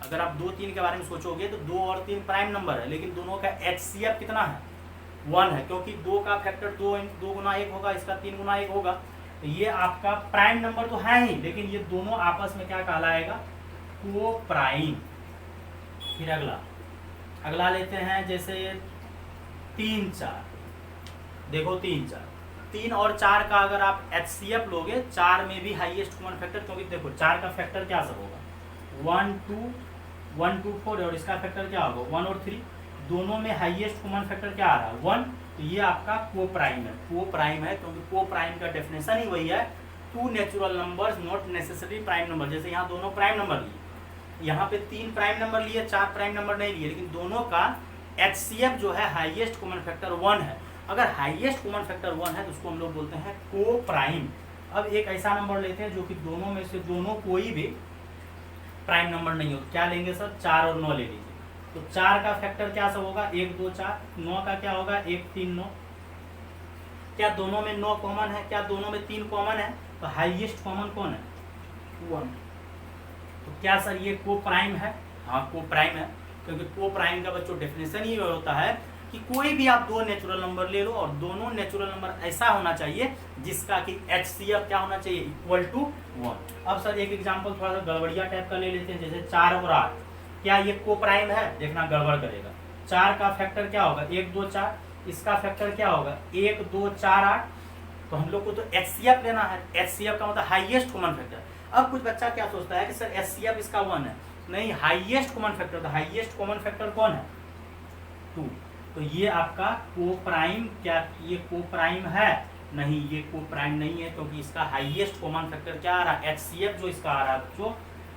अगर आप 2 3 के बारे में सोचोगे तो 2 और 3 प्राइम नंबर है, लेकिन दोनों का HCF कितना है, 1 है, क्योंकि 2 का फैक्टर 2 गुना 1 होगा, इसका 3 गुना 1 होगा। तो ये आपका प्राइम नंबर तो है ही, लेकिन ये दोनों आपस में क्या कहलाएगा, को प्राइम। फिर अगला लेते हैं जैसे 3 4, देखो 3 4, 3 और 4 का अगर आप HCF लोगे, 4 में भी हाईएस्ट कॉमन फैक्टर, क्योंकि देखो 4 का फैक्टर क्या सब होगा, 1 2 4, और इसका फैक्टर क्या होगा 1 और 3, दोनों में हाईएस्ट कॉमन फैक्टर क्या आ रहा है 1, तो ये आपका को प्राइम है। को प्राइम है क्योंकि को प्राइम का डेफिनेशन ही वही है, 2 natural numbers not necessary prime number. जैसे यहाँ दोनों प्राइम नंबर लिए, यहाँ पे 3 प्राइम नंबर लिए, 4 प्राइम नंबर नहीं लिए, लेकिन दोनों का HCF जो है हाईएस्ट कॉमन फैक्टर 1 है। अगर हाईएस्ट कॉमन फैक्टर 1 है तो उसको हम लोग बोलते हैं को प्राइम। अब एक ऐसा नंबर लेते हैं जो कि दोनों में से दोनों कोई भी प्राइम नंबर नहीं हो, क्या लेंगे सर, 4 और 9 ले लीजिए। तो 4 का फैक्टर क्या सब होगा, 1 2 4, 9 का क्या होगा 1 3 9, क्या दोनों में 9 कॉमन है, क्या दोनों में 3 कॉमन है, तो हाईएस्ट कॉमन कौन है 1। तो क्या सर ये को प्राइम है, हाँ को प्राइम है, क्योंकि को प्राइम का बच्चों डेफिनेशन ही होता है कि कोई भी आप दो नेचुरल नंबर ले लो और दोनों नेचुरल नंबर ऐसा होना चाहिए जिसका कि HCF क्या होना चाहिए, इक्वल टू 1। अब सर एक एग्जांपल थोड़ा सा गड़बड़िया टाइप का ले लेते हैं, जैसे 4 और 8, क्या ये को प्राइम है, देखना गड़बड़ करेगा। 4 का फैक्टर क्या होगा 1 2 4, इसका फैक्टर क्या होगा 1 2 4 8, तो हम लोग को तो HCF लेना है, HCF का मतलब हाईएस्ट कॉमन फैक्टर। अब कुछ बच्चा क्या सोचता है कि सर HCF इसका 1 है, नहीं हाईएस्ट कॉमन फैक्टर, तो हाईएस्ट कॉमन फैक्टर कौन है 2, तो ये आपका को प्राइम, क्या ये को प्राइम है, नहीं ये को प्राइम नहीं है, क्योंकि इसका हाईएस्ट कॉमन फैक्टर क्या आ रहा है, HCF जो इसका आ रहा है बच्चों,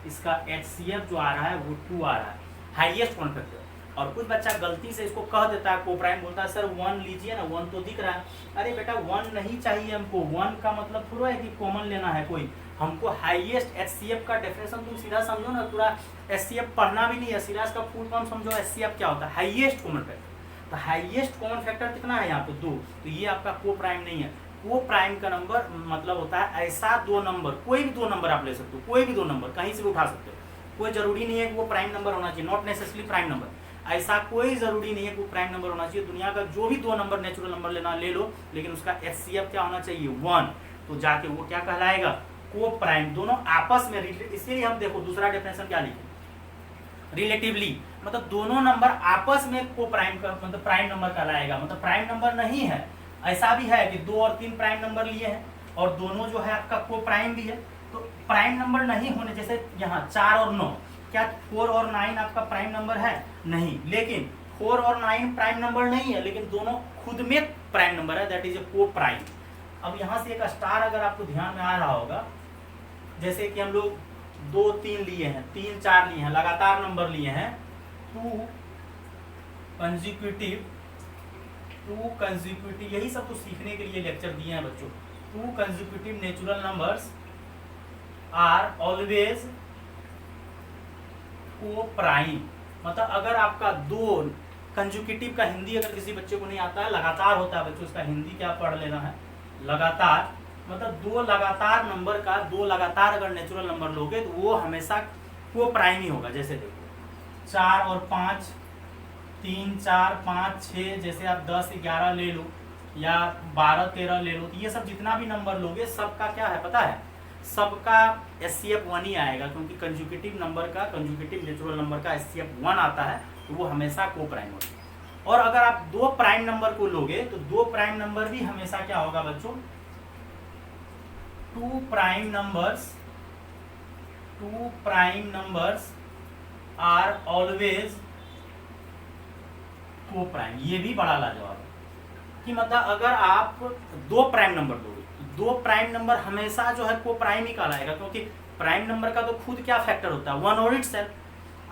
इसका HCF जो आ रहा है वो 2 आ रहा है, हाईएस्ट कॉमन फैक्टर। और कुछ बच्चा गलती से इसको कह देता है को प्राइम, बोलता है सर 1 लीजिए ना, 1 तो दिख रहा है। अरे बेटा 1 नहीं चाहिए हमको, 1 का मतलब थोड़ा है कि कॉमन लेना है कोई, हमको हाईएस्ट HCF का डेफिनेशन तुम सीधा समझो ना, पूरा HCF पढ़ना भी नहीं है, सीधा इसका फुल फॉर्म समझो, HCF क्या होता है, हाईएस्ट कॉमन फैक्टर। तो हाईएस्ट कॉमन फैक्टर कितना है यहाँ पे 2, तो ये आपका को प्राइम नहीं है। को प्राइम का नंबर मतलब होता है ऐसा दो नंबर, कोई भी दो नंबर आप ले सकते हो, कोई भी दो नंबर कहीं से भी उठा सकते हो, कोई जरूरी नहीं है कि वो प्राइम नंबर होना चाहिए, नॉट नेसेसरी प्राइम नंबर, ऐसा कोई जरूरी नहीं है कि वो प्राइम नंबर होना चाहिए। दुनिया का जो भी दो नंबर नेचुरल नंबर लेना ले लो, लेकिन उसका HCF क्या होना चाहिए 1, तो जाके वो क्या कहलाएगा को प्राइम। दोनों आपस में, इसलिए हम देखो दूसरा डेफिनेशन क्या लिखे, रिलेटिवली, मतलब दोनों नंबर आपस में को प्राइम का मतलब प्राइम नंबर कहलाएगा, मतलब प्राइम नंबर नहीं है। ऐसा भी है कि 2 और 3 प्राइम नंबर लिए हैं और दोनों जो है आपका को प्राइम भी है, तो प्राइम नंबर नहीं होने, जैसे यहाँ 4 और 9, क्या 4 और 9 आपका प्राइम नंबर है, नहीं, लेकिन 4 और 9 प्राइम नंबर नहीं है, लेकिन दोनों खुद में प्राइम नंबर है, दैट इज ए को प्राइम। अब यहाँ से एक स्टार अगर आपको ध्यान में आ रहा होगा, जैसे कि हम लोग 2 3 लिए हैं, 3 4 लिए हैं, लगातार नंबर लिए हैं, 2 कंसेक्यूटिव, यही सब तो सीखने के लिए लेक्चर दिए हैं बच्चों। 2 consecutive natural numbers are always coprime, मतलब अगर आपका 2 कंसेक्यूटिव का हिंदी अगर किसी बच्चे को नहीं आता है, लगातार होता है बच्चों, इसका हिंदी क्या पढ़ लेना है, लगातार, मतलब 2 लगातार नंबर का 2 लगातार अगर नेचुरल नंबर लोगे तो वो हमेशा को प्राइम ही होगा। जैसे देखो 4 और 5, 3 4 5 6, जैसे आप 10 11 ले लो या 12 13 ले लो, तो ये सब जितना भी नंबर लोगे सबका क्या है पता है, सबका HCF 1 ही आएगा, क्योंकि कंसेक्यूटिव नंबर का, कंसेक्यूटिव नेचुरल नंबर का HCF 1 आता है, तो वो हमेशा को प्राइम होता है। और अगर आप 2 प्राइम नंबर को लोगे तो 2 प्राइम नंबर भी हमेशा क्या होगा बच्चों, 2 प्राइम नंबर्स आर ऑलवेज को प्राइम। ये भी बड़ा लाजवाब है कि मतलब अगर आप 2 प्राइम नंबर दोगे, 2 प्राइम नंबर हमेशा जो है को प्राइम ही कहलाएगा, क्योंकि प्राइम नंबर का तो खुद क्या फैक्टर होता है 1 और इटसेल्फ,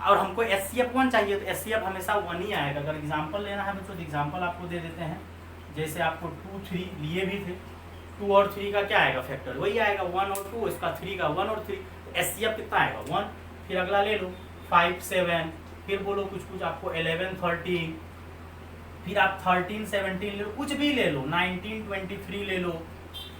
और हमको HCF 1 चाहिए, तो HCF हमेशा 1 ही आएगा। अगर एग्जांपल लेना है बच्चों, एग्जांपल आपको दे देते हैं, जैसे आपको 2 3 लिए भी थे, 2 और 3 का क्या आएगा फैक्टर, वही आएगा 1 और 2, इसका 3 का 1 और 3, एचसीएफ कितना आएगा 1। फिर अगला ले लो 5 7, फिर बोलो कुछ आपको 11 13, फिर आप 13 17 ले लो, कुछ भी ले लो, 19 23 ले लो,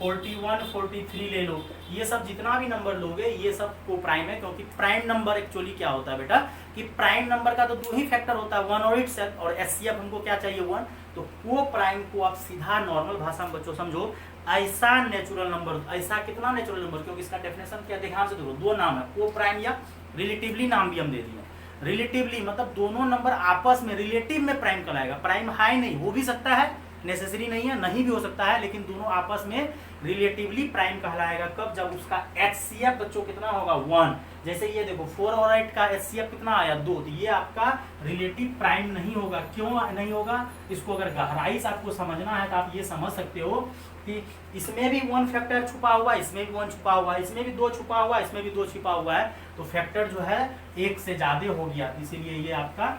41 43 ले लो, ये सब जितना भी नंबर लोगे ये सब को प्राइम है, क्योंकि प्राइम नंबर एक्चुअली क्या होता है बेटा कि प्राइम नंबर का तो 2 ही फैक्टर होता है, 1 और इटसेल्फ, और एचसीएफ हमको क्या चाहिए 1। तो को प्राइम को आप सीधा नॉर्मल भाषा में बच्चों समझो, ऐसा नेचुरल नंबर, ऐसा कितना नेचुरल नंबर, क्योंकि इसका डेफिनेशन क्या, ध्यान से देखो, 2 नाम है, को प्राइम या रिलेटिवली नाम भी हम दे दिए। रिलेटिवली मतलब दोनों नंबर आपस में रिलेटिव में प्राइम कहलाएगा, प्राइम हाई नहीं, हो भी सकता है, नेसेसरी नहीं है, नहीं भी हो सकता है, लेकिन दोनों आपस में रिलेटिवली प्राइम कहलाएगा कब, जब उसका एचसीएफ बच्चों कितना होगा 1। जैसे ये देखो 4 और 8 का एचसीएफ कितना आया 2, तो ये आपका रिलेटिव प्राइम नहीं होगा। क्यों नहीं होगा, इसको अगर गहराई से आपको समझना है तो आप ये समझ सकते हो कि इसमें भी 1 फैक्टर छुपा हुआ है, इसमें भी 1 छुपा हुआ है, इसमें भी 2 छुपा हुआ है, इसमें भी 2 छुपा हुआ है, तो फैक्टर जो है 1 से ज्यादा हो गया, इसीलिए ये आपका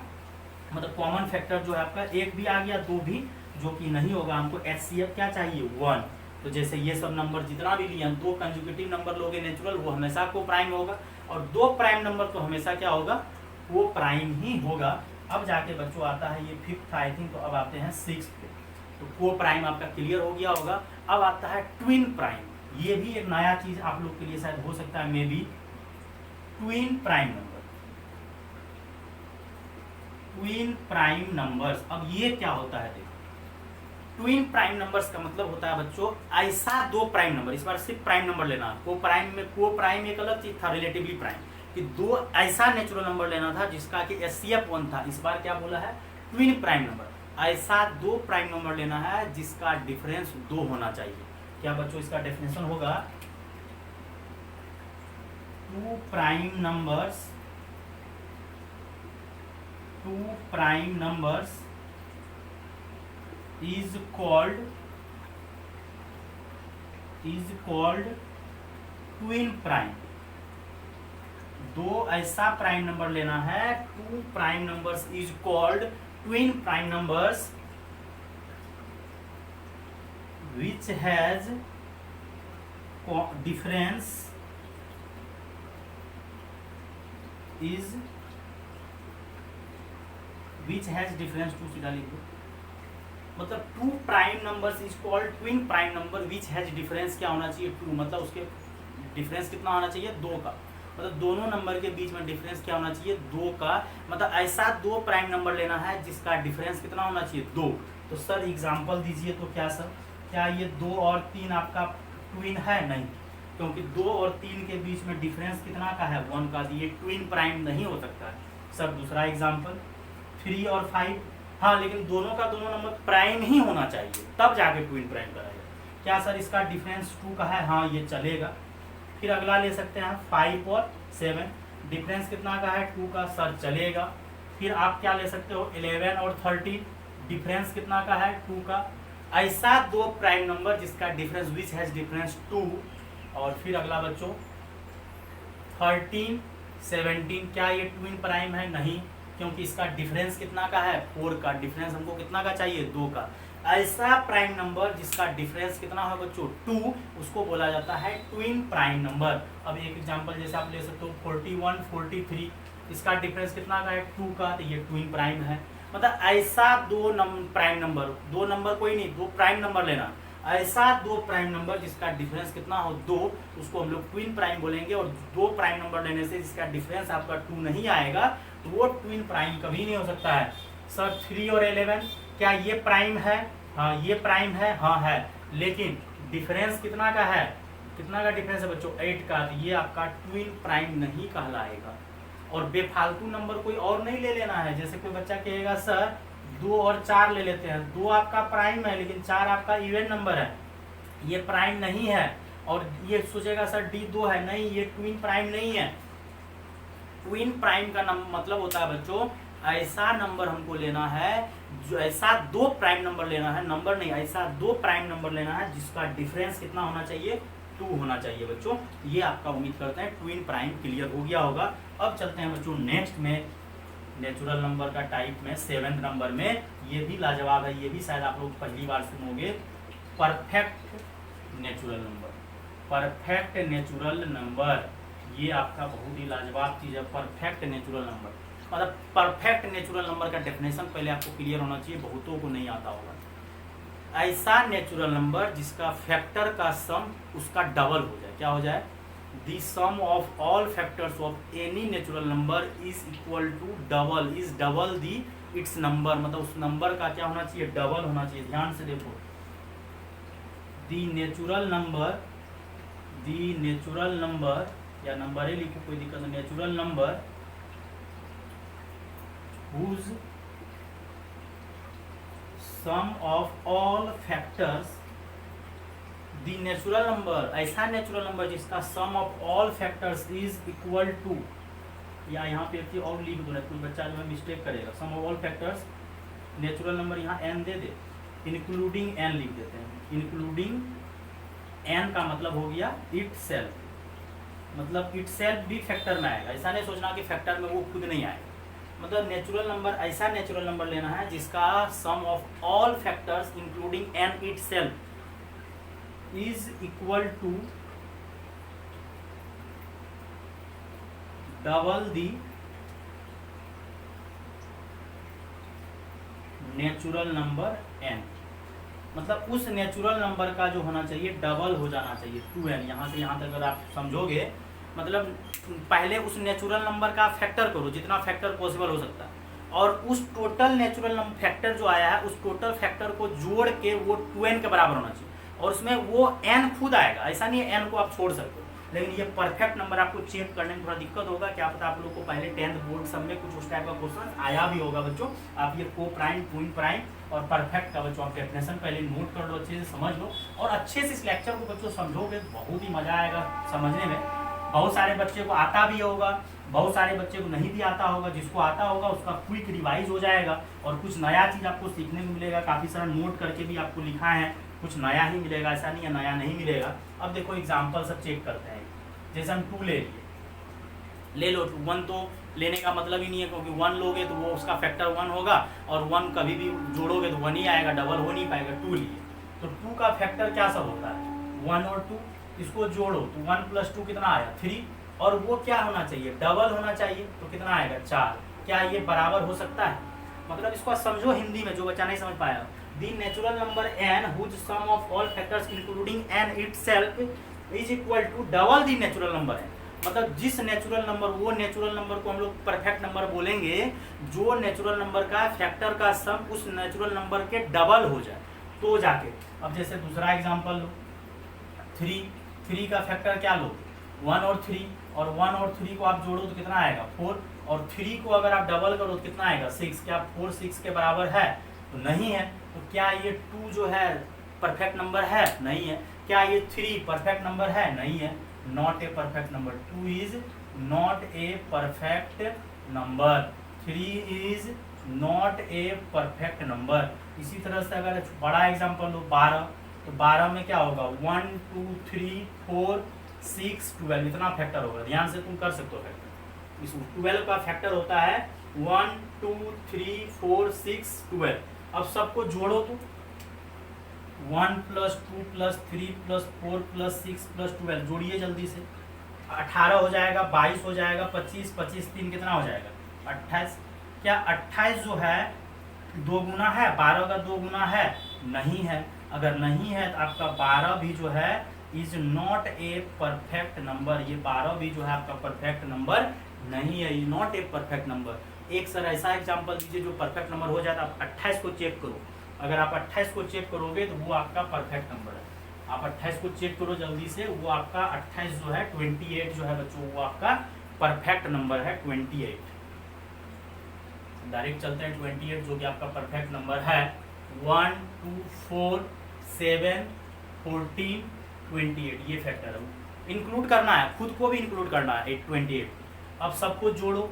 मतलब कॉमन फैक्टर जो है आपका 1 भी आ गया, 2 भी, जो कि नहीं होगा। हमको एचसीएफ क्या चाहिए 1। तो जैसे ये सब नंबर जितना भी लिए 2 कंजुगेटिव नंबर लोगे नेचुरल, वो हमेशा को प्राइम होगा, और 2 प्राइम नंबर तो हमेशा क्या होगा, वो प्राइम ही होगा। अब जाके बच्चों आता है ये 5th आई थिंक, तो अब आते हैं 6th पे। तो को प्राइम आपका क्लियर हो गया होगा। अब आता है ट्विन प्राइम, ये भी एक नया चीज आप लोग के लिए शायद हो सकता है, may be twin prime number, twin prime numbers. अब ये क्या होता है, देखो ट्विन प्राइम नंबर्स का मतलब होता है बच्चों ऐसा 2 प्राइम नंबर, इस बार सिर्फ प्राइम नंबर लेना, को प्राइम में को प्राइम एक अलग चीज था, रिलेटिवली प्राइम, कि 2 ऐसा नेचुरल नंबर लेना था जिसका कि एचसीएफ 1 था। इस बार क्या बोला है, ट्विन प्राइम नंबर, ऐसा 2 प्राइम नंबर लेना है जिसका डिफरेंस 2 होना चाहिए। क्या बच्चों इसका डेफिनेशन होगा, 2 prime numbers, 2 prime numbers is called twin prime। 2 ऐसा प्राइम नंबर लेना है, 2 prime numbers is called twin prime numbers which has difference is which has difference 2 सीधा लिख दो, मतलब 2 prime numbers is called twin prime number which has difference क्या होना चाहिए 2, मतलब उसके डिफरेंस कितना होना चाहिए 2 का, मतलब दोनों नंबर के बीच में डिफरेंस क्या होना चाहिए 2 का, मतलब ऐसा 2 प्राइम नंबर लेना है जिसका डिफरेंस कितना होना चाहिए 2। तो सर एग्जांपल दीजिए, तो क्या सर, क्या ये 2 और 3 आपका ट्विन है, नहीं, क्योंकि 2 और 3 के बीच में डिफरेंस कितना का है 1 का, ये ट्विन प्राइम नहीं हो सकता है। सर दूसरा एग्जाम्पल 3 और 5, हाँ लेकिन दोनों का दोनों नंबर प्राइम ही होना चाहिए तब जाके ट्विन प्राइम कराएगा। क्या सर इसका डिफरेंस 2 का है, हाँ ये चलेगा। फिर अगला ले सकते हैं 5 और 7, डिफरेंस कितना का है 2 का, सर चलेगा। फिर आप क्या ले सकते हो 11 और 13, डिफरेंस कितना का है 2 का, ऐसा 2 प्राइम नंबर जिसका डिफरेंस विच हैज डिफरेंस 2। और फिर अगला बच्चों 13 17, क्या ये ट्विन प्राइम है, नहीं, क्योंकि इसका डिफरेंस कितना का है 4 का, डिफरेंस हमको कितना का चाहिए 2 का। ऐसा प्राइम नंबर जिसका डिफरेंस कितना है बच्चों 2, उसको बोला जाता है ट्विन प्राइम नंबर। अब एक एग्जांपल जैसे आप ले सकते हो 41 43, इसका डिफरेंस कितना का है 2 का, तो ये ट्विन प्राइम है। मतलब ऐसा 2 प्राइम नंबर, 2 नंबर कोई नहीं, 2 प्राइम नंबर लेना, ऐसा 2 प्राइम नंबर जिसका डिफरेंस कितना हो 2, उसको हम लोग ट्विन प्राइम बोलेंगे। और 2 प्राइम नंबर लेने से जिसका डिफरेंस आपका 2 नहीं आएगा तो वो ट्विन प्राइम कभी नहीं हो सकता है। सर 3 और 11, क्या ये प्राइम है, हाँ ये प्राइम है, हाँ है, लेकिन डिफरेंस कितना का है, कितना का डिफरेंस है बच्चों 8 का, तो ये आपका ट्विन प्राइम नहीं कहलाएगा। और बेफालतू नंबर कोई और नहीं ले लेना है। जैसे कोई बच्चा कहेगा सर 2 और 4 ले लेते हैं, 2 आपका प्राइम है लेकिन 4 आपका इवन नंबर है, ये प्राइम नहीं है। और ये सोचेगा सर D2 है, नहीं ये ट्विन प्राइम नहीं है। ट्विन प्राइम का मतलब होता है बच्चों ऐसा नंबर हमको लेना है, जो ऐसा 2 प्राइम नंबर लेना है, नंबर नहीं, ऐसा 2 प्राइम नंबर लेना है जिसका डिफरेंस कितना होना चाहिए 2 होना चाहिए बच्चों। ये आपका उम्मीद करते हैं ट्विन प्राइम क्लियर हो गया होगा। अब चलते हैं बच्चों नेक्स्ट में, नेचुरल नंबर का टाइप में 7th नंबर में ये भी लाजवाब है, ये भी शायद आप लोग पहली बार सुनोगे, perfect natural number. Perfect natural number ये आपका बहुत ही लाजवाब चीज़ है, परफेक्ट नेचुरल नंबर। मतलब परफेक्ट नेचुरल नंबर का डेफिनेशन पहले आपको क्लियर होना चाहिए, बहुतों को नहीं आता होगा। ऐसा नेचुरल नंबर जिसका फैक्टर का सम उसका डबल हो जाए, क्या हो जाए, the sum of all factors of any natural number is equal to double, is double the its number, मतलब उस नंबर का क्या होना चाहिए, डबल होना चाहिए। ध्यान से देखो, दी नेचुरल नंबर या नंबर ही लिखो कोई दिक्कत नहीं, natural number whose sum of all factors, the natural number, ऐसा नेचुरल नंबर जिसका sum of all factors is equal to, या यहाँ पे एक और लिख दो, कोई बच्चा जो है मिस्टेक करेगा, sum of all factors natural number यहाँ n दे दे, इंक्लूडिंग n लिख देते हैं, इंक्लूडिंग n का मतलब हो गया इट सेल्फ, मतलब इट सेल्फ भी फैक्टर में आएगा। ऐसा नहीं सोचना कि फैक्टर में वो खुद नहीं आएगा, मतलब नेचुरल नंबर, ऐसा नेचुरल नंबर लेना है जिसका sum of all factors including n itself is equal to double the natural number n, मतलब उस नेचुरल नंबर का जो होना चाहिए डबल हो जाना चाहिए 2n। यहाँ से यहाँ तक अगर आप समझोगे, मतलब पहले उस नेचुरल नंबर का फैक्टर करो जितना फैक्टर पॉसिबल हो सकता है, और उस टोटल नेचुरल नंबर फैक्टर जो आया है उस टोटल फैक्टर को जोड़ के वो 2n के बराबर होना चाहिए, और उसमें वो n खुद आएगा। ऐसा नहीं है n को आप छोड़ सकते हो, लेकिन ये परफेक्ट नंबर आपको चेक करने में थोड़ा दिक्कत होगा। क्या पता आप लोग को पहले 10th बोर्ड सब में कुछ उस टाइप का क्वेश्चन आया भी होगा बच्चों। आप ये को प्राइम, क्वीन प्राइम और परफेक्ट का बच्चों आप डेफिनेशन पहले नोट कर लो, अच्छे से समझ लो, और अच्छे से इस लेक्चर को बच्चों समझोगे बहुत ही मजा आएगा समझने में। बहुत सारे बच्चे को आता भी होगा, बहुत सारे बच्चे को नहीं भी आता होगा, जिसको आता होगा उसका क्विक रिवाइज हो जाएगा और कुछ नया चीज़ आपको सीखने को मिलेगा। काफ़ी सारा नोट करके भी आपको लिखा है, कुछ नया ही मिलेगा, ऐसा नहीं है नया नहीं मिलेगा। अब देखो एग्जाम्पल सब चेक करते हैं। जैसे हम 2 ले लो, 1 तो लेने का मतलब ही नहीं है, क्योंकि 1 लोगे तो वो उसका फैक्टर 1 होगा, और 1 कभी भी जोड़ोगे तो 1 ही आएगा, डबल हो नहीं पाएगा। 2 लिए तो 2 का फैक्टर क्या सब होता है, 1 और 2, इसको जोड़ो तो 1 + 2 कितना आया 3, और वो क्या होना चाहिए, डबल होना चाहिए, तो कितना आएगा 4। क्या ये बराबर हो सकता है? मतलब इसको समझो हिंदी में, जो बच्चा नहीं समझ पाया। The natural number n whose sum of all factors including n itself is equal to double the natural number है। मतलब जिस नेचुरल नंबर, वो नेचुरल नंबर को हम लोग परफेक्ट नंबर बोलेंगे जो नेचुरल नंबर का फैक्टर का सम उस नेचुरल नंबर के डबल हो जाए तो जाके। अब जैसे दूसरा एग्जांपल लो, 3 का फैक्टर क्या लो, 1 और 3, और 1 और 3 को आप जोड़ो तो कितना आएगा 4, और 3 को अगर आप डबल करो तो कितना आएगा 6। क्या 4 6 के बराबर है? तो नहीं है। तो क्या ये 2 जो है परफेक्ट नंबर है? नहीं है। क्या ये 3 परफेक्ट नंबर है? नहीं है। Not a perfect number. 2 is not a perfect number, 3 is not a perfect number. इसी तरह से अगर बड़ा एग्जांपल लो 12, तो 12 में क्या होगा 1 2 3 4 6 12, इतना फैक्टर होगा। ध्यान से तुम कर सकते हो फैक्टर। इस 12 का फैक्टर होता है 1 2 3 4 6 12। अब सबको जोड़ो तो 1 + 2 + 3 + 4 + 6 + 12, जोड़िए जल्दी से। 18 हो जाएगा, 22 हो जाएगा, 25 25 3 कितना हो जाएगा 28। क्या 28 जो है 2 गुना है, 12 का 2 गुना है? नहीं है। अगर नहीं है तो आपका 12 भी जो है is not a perfect number. ये 12 भी जो है आपका परफेक्ट नंबर नहीं है, is not a perfect number. एक सर ऐसा एग्जांपल दीजिए जो परफेक्ट नंबर हो जाए। आप 28 को चेक करो, अगर आप 28 को चेक करोगे तो वो आपका परफेक्ट नंबर है। आप 28 को चेक करो जल्दी से, वो आपका 28 जो है 28 जो है बच्चों, वो आपका परफेक्ट नंबर है 28। डायरेक्ट चलते हैं 28 जो कि आपका परफेक्ट नंबर है। 1 2 4 7 14 28, ये फैक्टर है। इंक्लूड करना है, खुद को भी इंक्लूड करना है 28। अब सबको जोड़ो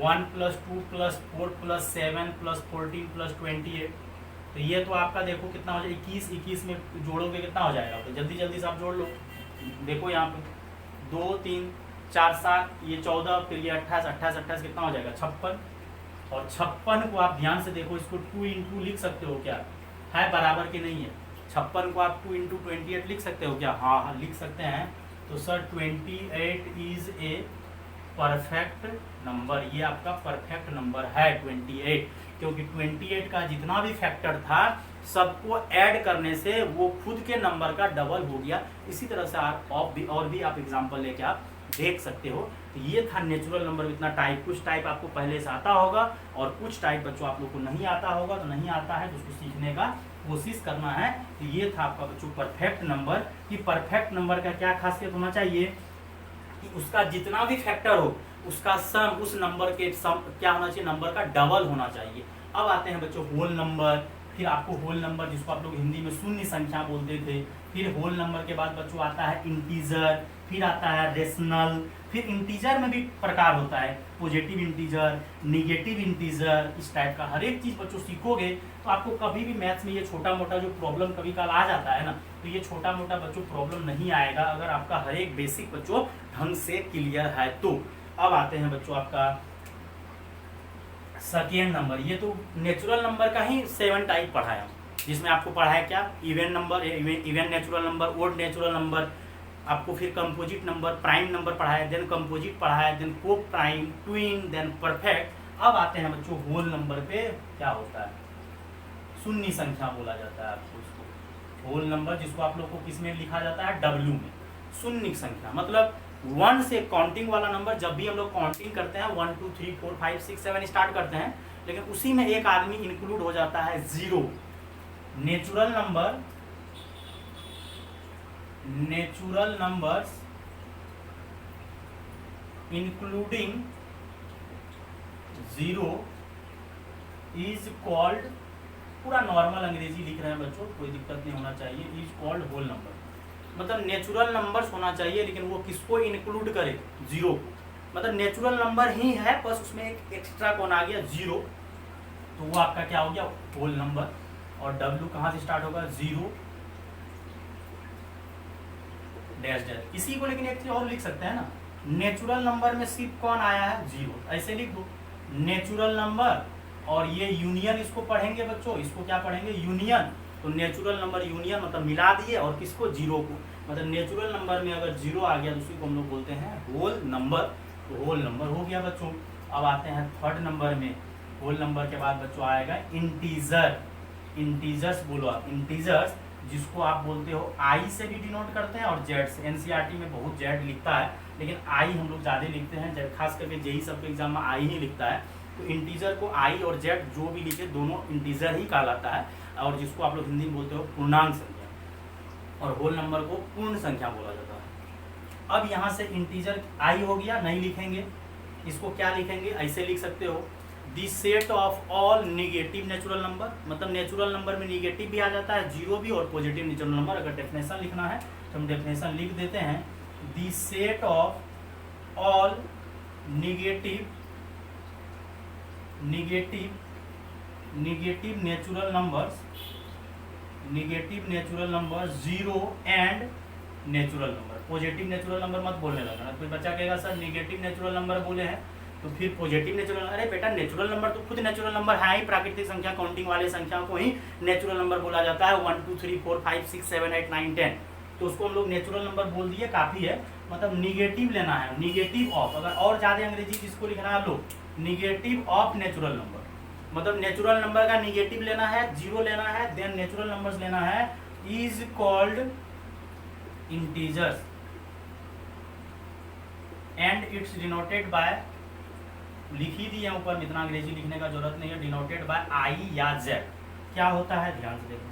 1 + 2 + 4 + 7 + 14 + 28। तो ये तो आपका देखो कितना हो जाए 21। 21 में जोड़ोगे कितना हो जाएगा? तो जल्दी जल्दी से आप जोड़ लो। देखो यहाँ पे 2 3 4 7, ये 14, फिर ये 28 28 28 कितना हो जाएगा 56। और 56 को आप ध्यान से देखो, इसको 2 इंटू लिख सकते हो क्या, है बराबर के नहीं है। 56 को आप 2 इंटू 28 लिख सकते हो क्या, हाँ लिख सकते हैं। तो sir 28 is a perfect number, ये आपका परफेक्ट नंबर है 28, क्योंकि 28 का जितना भी फैक्टर था सबको ऐड करने से वो खुद के नंबर का डबल हो गया। इसी तरह से आप और भी आप एग्जांपल लेके आप देख सकते हो। तो ये था नेचुरल नंबर इतना टाइप, कुछ टाइप आपको पहले से आता होगा और कुछ टाइप बच्चों आप लोग को नहीं आता होगा। तो नहीं आता है तो उसको सीखने का कोशिश करना है। तो ये था आपका बच्चों परफेक्ट नंबर। कि परफेक्ट नंबर का क्या खासियत होना चाहिए कि उसका जितना भी फैक्टर हो उसका सम उस नंबर के सम क्या होना चाहिए, नंबर का डबल होना चाहिए। अब आते हैं बच्चों होल नंबर। फिर आपको होल नंबर जिसको आप लोग हिंदी में शून्य संख्या बोलते थे, फिर होल नंबर के बाद बच्चों आता है इंटीजर, फिर आता है रेशनल। फिर इंटीजर में भी प्रकार होता है, पॉजिटिव इंटीजर, निगेटिव इंटीजर, इस टाइप का हर एक चीज बच्चों सीखोगे तो आपको कभी भी मैथ्स में ये छोटा मोटा जो प्रॉब्लम कभी काल आ जाता है ना, तो ये छोटा मोटा बच्चों प्रॉब्लम नहीं आएगा अगर आपका हर एक बेसिक बच्चों ढंग से क्लियर है तो। अब आते हैं बच्चों आपका सेकेंड नंबर। ये तो नेचुरल नंबर का ही 7 टाइप पढ़ाया, जिसमें आपको पढ़ाया क्या, even number, even natural number, odd natural number, आपको फिर कंपोजिट नंबर, प्राइम नंबर पढ़ाया, देन कंपोजिट पढ़ाया, then coprime, twin, then perfect. अब आते हैं बच्चों होल नंबर पे। क्या होता है, शून्य संख्या बोला जाता है आपको इसको। होल नंबर जिसको आप लोग को किस में लिखा जाता है, W में। शून्य संख्या मतलब 1 से काउंटिंग वाला नंबर। जब भी हम लोग काउंटिंग करते हैं 1 2 3 4 5 6 7 स्टार्ट करते हैं, लेकिन उसी में एक आदमी इंक्लूड हो जाता है 0। Natural numbers including 0 is called, पूरा नॉर्मल अंग्रेजी लिख रहे हैं बच्चों, कोई दिक्कत नहीं होना चाहिए, इज कॉल्ड होल नंबर। मतलब नेचुरल नंबर्स होना चाहिए लेकिन वो किसको इंक्लूड करे, 0। मतलब नेचुरल नंबर ही है, बस उसमें एक एक्स्ट्रा कौन आ गया, 0, तो वो आपका क्या हो गया, होल नंबर। और W कहाँ से स्टार्ट होगा, 0 डैश डैश। इसी को लेकिन एक चीज और लिख सकते हैं ना, नेचुरल नंबर में सिर्फ कौन आया है, 0, ऐसे लिख दो नेचुरल नंबर। और ये यूनियन इसको पढ़ेंगे बच्चों, इसको क्या पढ़ेंगे, यूनियन। तो नेचुरल नंबर यूनियन मतलब मिला दिए, और किसको, 0 को। मतलब नेचुरल नंबर में अगर 0 आ गया तो उसी को हम लोग बोलते हैं होल नंबर। तो होल नंबर हो गया बच्चों। अब आते हैं थर्ड नंबर में। होल नंबर के बाद बच्चों आएगा इंटीजर। इंटीजर्स बोलो आप, इंटीजर्स जिसको आप बोलते हो आई से भी डिनोट करते हैं और जेड से। एनसीईआरटी में बहुत जेड लिखता है, लेकिन आई हम लोग ज़्यादा लिखते हैं, खास करके जेई सबके एग्जाम में आई ही लिखता है। तो इंटीजर को आई और जेड जो भी लिखे दोनों इंटीजर ही कहलाता है, और जिसको आप लोग हिंदी में बोलते हो पूर्णांक संख्या। और होल नंबर को पूर्ण संख्या बोला जाता है। अब यहाँ से इंटीजर आई हो गया, नहीं लिखेंगे, इसको क्या लिखेंगे, ऐसे लिख सकते हो, the set of all negative natural number. मतलब नेचुरल नंबर में निगेटिव भी आ जाता है, 0 भी, और पॉजिटिव नेचुरल नंबर। अगर डेफिनेशन लिखना है तो हम डेफिनेशन लिख देते हैं, the set of all negative natural number 0 and natural number. Positive natural number मत बोलने लगा ना, कोई बच्चा कहेगा सर निगेटिव नेचुरल नंबर बोले हैं तो फिर पॉजिटिव नेचुरल, अरे बेटा नेचुरल नंबर तो खुद नेचुरल नंबर है ही, प्राकृतिक संख्या काउंटिंग वाले संख्याओं को ही नेचुरल नंबर बोला जाता है। 1 2 3 4 5 6 7 8 9 10, तो उसको हम लोग नेचुरल नंबर बोल दिए, काफ़ी है। मतलब निगेटिव लेना है, निगेटिव ऑफ, अगर और ज़्यादा अंग्रेजी जिसको लिखना है लो, निगेटिव ऑफ नेचुरल नंबर। मतलब नेचुरल नंबर का निगेटिव लेना है, 0 लेना है, देन नेचुरल नंबर्स लेना है, is called integers and it's denoted by, लिख ही दिए ऊपर में, इतना अंग्रेजी लिखने का जरूरत नहीं है, डिनोटेड बाय आई या जेड। क्या होता है ध्यान से देखना,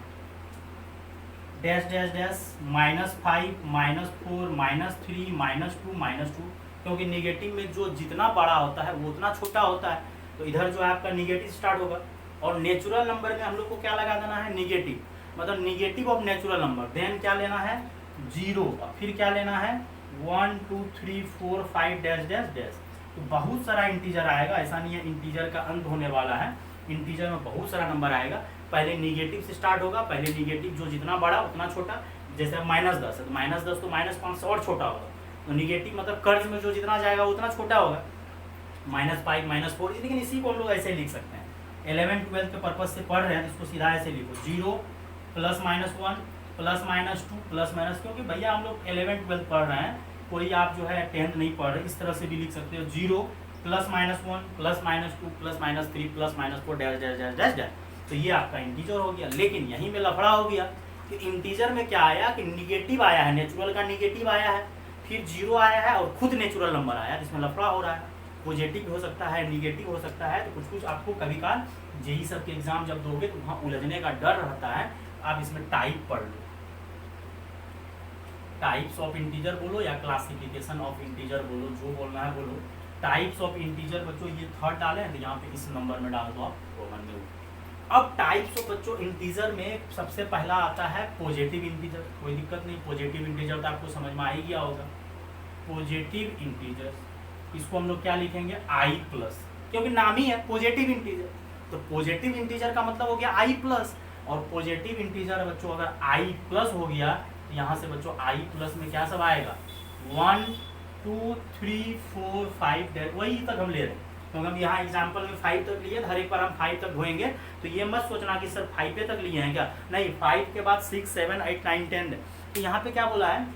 डैश डैश डैश, -5 -4 -3 -2 -2, क्योंकि निगेटिव में जो जितना बड़ा होता है वो उतना छोटा होता है, तो इधर जो है आपका निगेटिव स्टार्ट होगा। और नेचुरल नंबर में हम लोग को क्या लगा देना है, निगेटिव, मतलब negative of natural number, then क्या लेना है, 0, और फिर क्या लेना है, 1 2 3 4 5 डैश डैश डैश। तो बहुत सारा इंटीजर आएगा, ऐसा नहीं है इंटीजर का अंत होने वाला है, इंटीजर में बहुत सारा नंबर आएगा। पहले निगेटिव से स्टार्ट होगा, पहले निगेटिव जो जितना बड़ा उतना छोटा, जैसे -10 है तो -10 तो -5 से और छोटा होगा। तो निगेटिव मतलब कर्ज में जो जितना जाएगा उतना छोटा होगा। -5 -4, लेकिन इसी को हम लोग ऐसे लिख सकते हैं। 11 12 के पर्पज से पढ़ रहे हैं तो इसको सीधा ऐसे लिखो 0 +-1 +-2 +-, क्योंकि भैया हम लोग 11 12 पढ़ रहे हैं, कोई आप जो है 10th नहीं पढ़ रहे, इस तरह से भी लिख सकते हो 0 +-1 +-2 +-3 +-4 dash dash dash dash dash. तो ये आपका इंटीजर हो गया। लेकिन यहीं में लफड़ा हो गया कि इंटीजर में क्या आया कि निगेटिव आया है, नेचुरल का निगेटिव आया है, फिर 0 आया है और खुद नेचुरल नंबर आया है, जिसमें लफड़ा हो रहा है। पॉजिटिव हो सकता है, निगेटिव हो सकता है, तो कुछ कुछ आपको कभी काल जेई सब के एग्जाम जब दोगे तो वहाँ उलझने का डर रहता है। आप इसमें टाइप पढ़ लो, टाइप्स ऑफ इंटीजर बोलो या क्लासिफिकेशन ऑफ इंटीजर बोलो, जो बोलना है बोलो। टाइप्स ऑफ इंटीजर बच्चों ये थर्ड डाले हैं तो यहाँ पे इस नंबर में डाल दो आप रोमन में। अब टाइप्स ऑफ बच्चों इंटीजर में सबसे पहला आता है पॉजिटिव इंटीजर। कोई दिक्कत नहीं, पॉजिटिव इंटीजर तो आपको समझ में आ ही गया होगा। पॉजिटिव इंटीजर इसको हम लोग क्या लिखेंगे i+, क्योंकि नाम ही है पॉजिटिव इंटीजर। तो पॉजिटिव इंटीजर का मतलब हो गया i+, और पॉजिटिव इंटीजर बच्चों अगर i+ हो गया तो यहाँ से बच्चों i+ में क्या सब आएगा 1 2 3 4 5, वही तक हम ले रहे हैं, क्योंकि हम यहाँ एग्जाम्पल में 5 तक लिए, हर एक बार हम 5 तक होएंगे। तो ये मत सोचना कि सर 5 तक लिए हैं क्या, नहीं, 5 के बाद 6 7 8 9 10। तो यहाँ पे क्या बोला है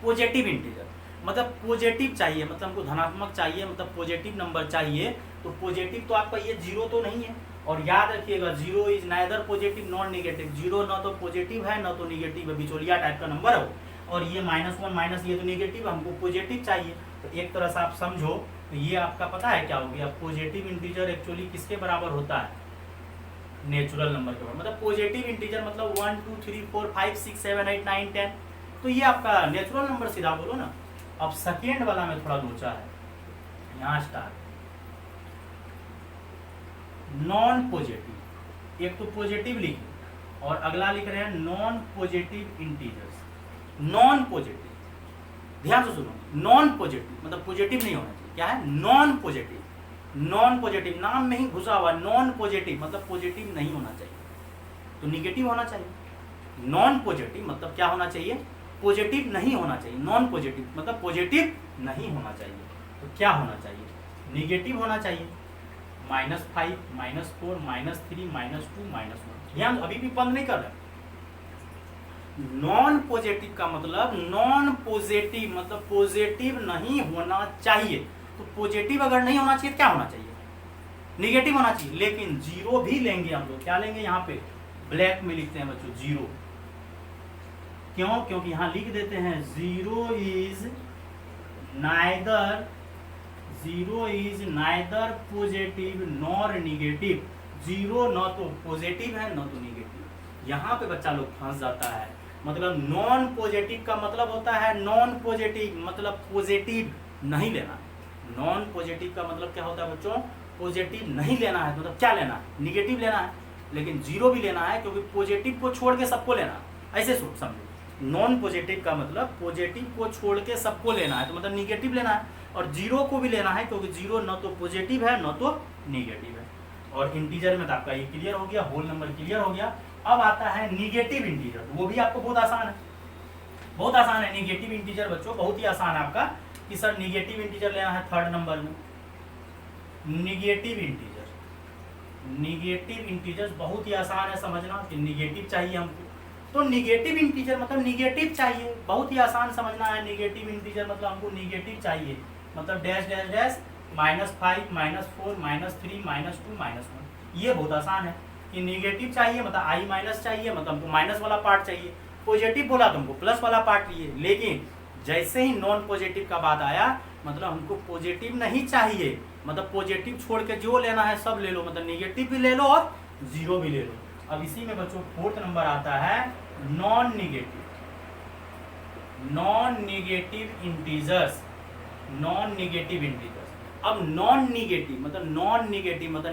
पॉजिटिव इंटीजर, मतलब पॉजिटिव चाहिए, मतलब हमको धनात्मक चाहिए, मतलब पॉजिटिव नंबर चाहिए। तो पॉजिटिव तो आपका ये 0 तो नहीं है, और याद रखिएगा 0 is neither positive non negative. 0 ना तो पॉजिटिव है ना तो नेगेटिव है, बिचौलिया टाइप का नंबर है। और ये -1 ये तो नेगेटिव, हमको पॉजिटिव चाहिए। तो एक तरह से आप समझो तो ये आपका पता है क्या हो गया, पॉजिटिव इंटीजर एक्चुअली किसके बराबर होता है, नेचुरल नंबर के बराबर। मतलब पॉजिटिव इंटीजर मतलब 1 2 3 4 5 6 7 8 9 10, तो ये आपका नेचुरल नंबर सीधा बोलो ना। अब सेकेंड वाला में थोड़ा लोचा है, यहाँ स्टार्ट नॉन पॉजिटिव। एक तो पॉजिटिव लिखे और अगला लिख रहे हैं non positive integers. Non positive, ध्यान से सुनो, नॉन पॉजिटिव मतलब पॉजिटिव नहीं होना चाहिए। क्या है नॉन पॉजिटिव, नॉन पॉजिटिव नाम में ही घुसा हुआ, नॉन पॉजिटिव मतलब पॉजिटिव नहीं होना चाहिए, तो निगेटिव होना चाहिए। नॉन पॉजिटिव मतलब क्या होना चाहिए, पॉजिटिव नहीं होना चाहिए। नॉन पॉजिटिव मतलब पॉजिटिव नहीं होना चाहिए, तो क्या होना चाहिए, निगेटिव होना चाहिए। -5 -4 -3 -2 -1, ध्यान अभी भी बंद नहीं कर रहे। नॉन पॉजिटिव का मतलब नॉन पॉजिटिव मतलब पॉजिटिव नहीं होना चाहिए। तो पॉजिटिव अगर नहीं होना चाहिए तो क्या होना चाहिए, निगेटिव होना चाहिए। लेकिन 0 भी लेंगे हम लोग, क्या लेंगे यहाँ पे ब्लैक में लिखते हैं बच्चों 0, क्यों, क्योंकि यहाँ लिख देते हैं 0 is neither positive nor negative. 0 न तो पॉजिटिव है न तो निगेटिव। यहाँ पे बच्चा लोग फंस जाता है। मतलब नॉन पॉजिटिव का मतलब होता है नॉन पॉजिटिव मतलब पॉजिटिव नहीं लेना। नॉन पॉजिटिव का मतलब क्या होता है बच्चों, पॉजिटिव नहीं लेना है, मतलब क्या लेना है, निगेटिव लेना है। लेकिन 0 भी लेना है, क्योंकि पॉजिटिव को छोड़ के सबको लेना है। ऐसे समझो, नॉन पॉजिटिव का मतलब पॉजिटिव को छोड़ के सबको लेना है, तो मतलब निगेटिव लेना है। और 0 को भी लेना है, क्योंकि 0 न तो पॉजिटिव है न तो निगेटिव है। और इंटीजर में तो आपका ये क्लियर हो गया, होल नंबर क्लियर हो गया। अब आता है निगेटिव इंटीजर, वो भी आपको बहुत आसान है, बहुत आसान है। निगेटिव इंटीजर बच्चों बहुत ही आसान है आपका, कि सर निगेटिव इंटीजर लेना है थर्ड नंबर में। निगेटिव इंटीजर बहुत ही आसान है समझना, कि निगेटिव चाहिए हमको। तो निगेटिव इंटीजर मतलब निगेटिव चाहिए, बहुत ही आसान समझना है। निगेटिव इंटीजर मतलब हमको निगेटिव चाहिए, मतलब डैश डैश डैश -5 -4 -3 -2 -1। ये बहुत आसान है कि निगेटिव चाहिए मतलब i- चाहिए, मतलब हमको माइनस वाला पार्ट चाहिए। पॉजिटिव बोला तो हमको प्लस वाला पार्ट चाहिए। लेकिन जैसे ही नॉन पॉजिटिव का बात आया, मतलब हमको पॉजिटिव नहीं चाहिए, मतलब पॉजिटिव छोड़ के जो लेना है सब ले लो, मतलब निगेटिव भी ले लो और 0 भी ले लो। अब इसी में बच्चों फोर्थ नंबर आता है नॉन निगेटिव इंटीजर्स। अब नॉन निगेटिव मतलब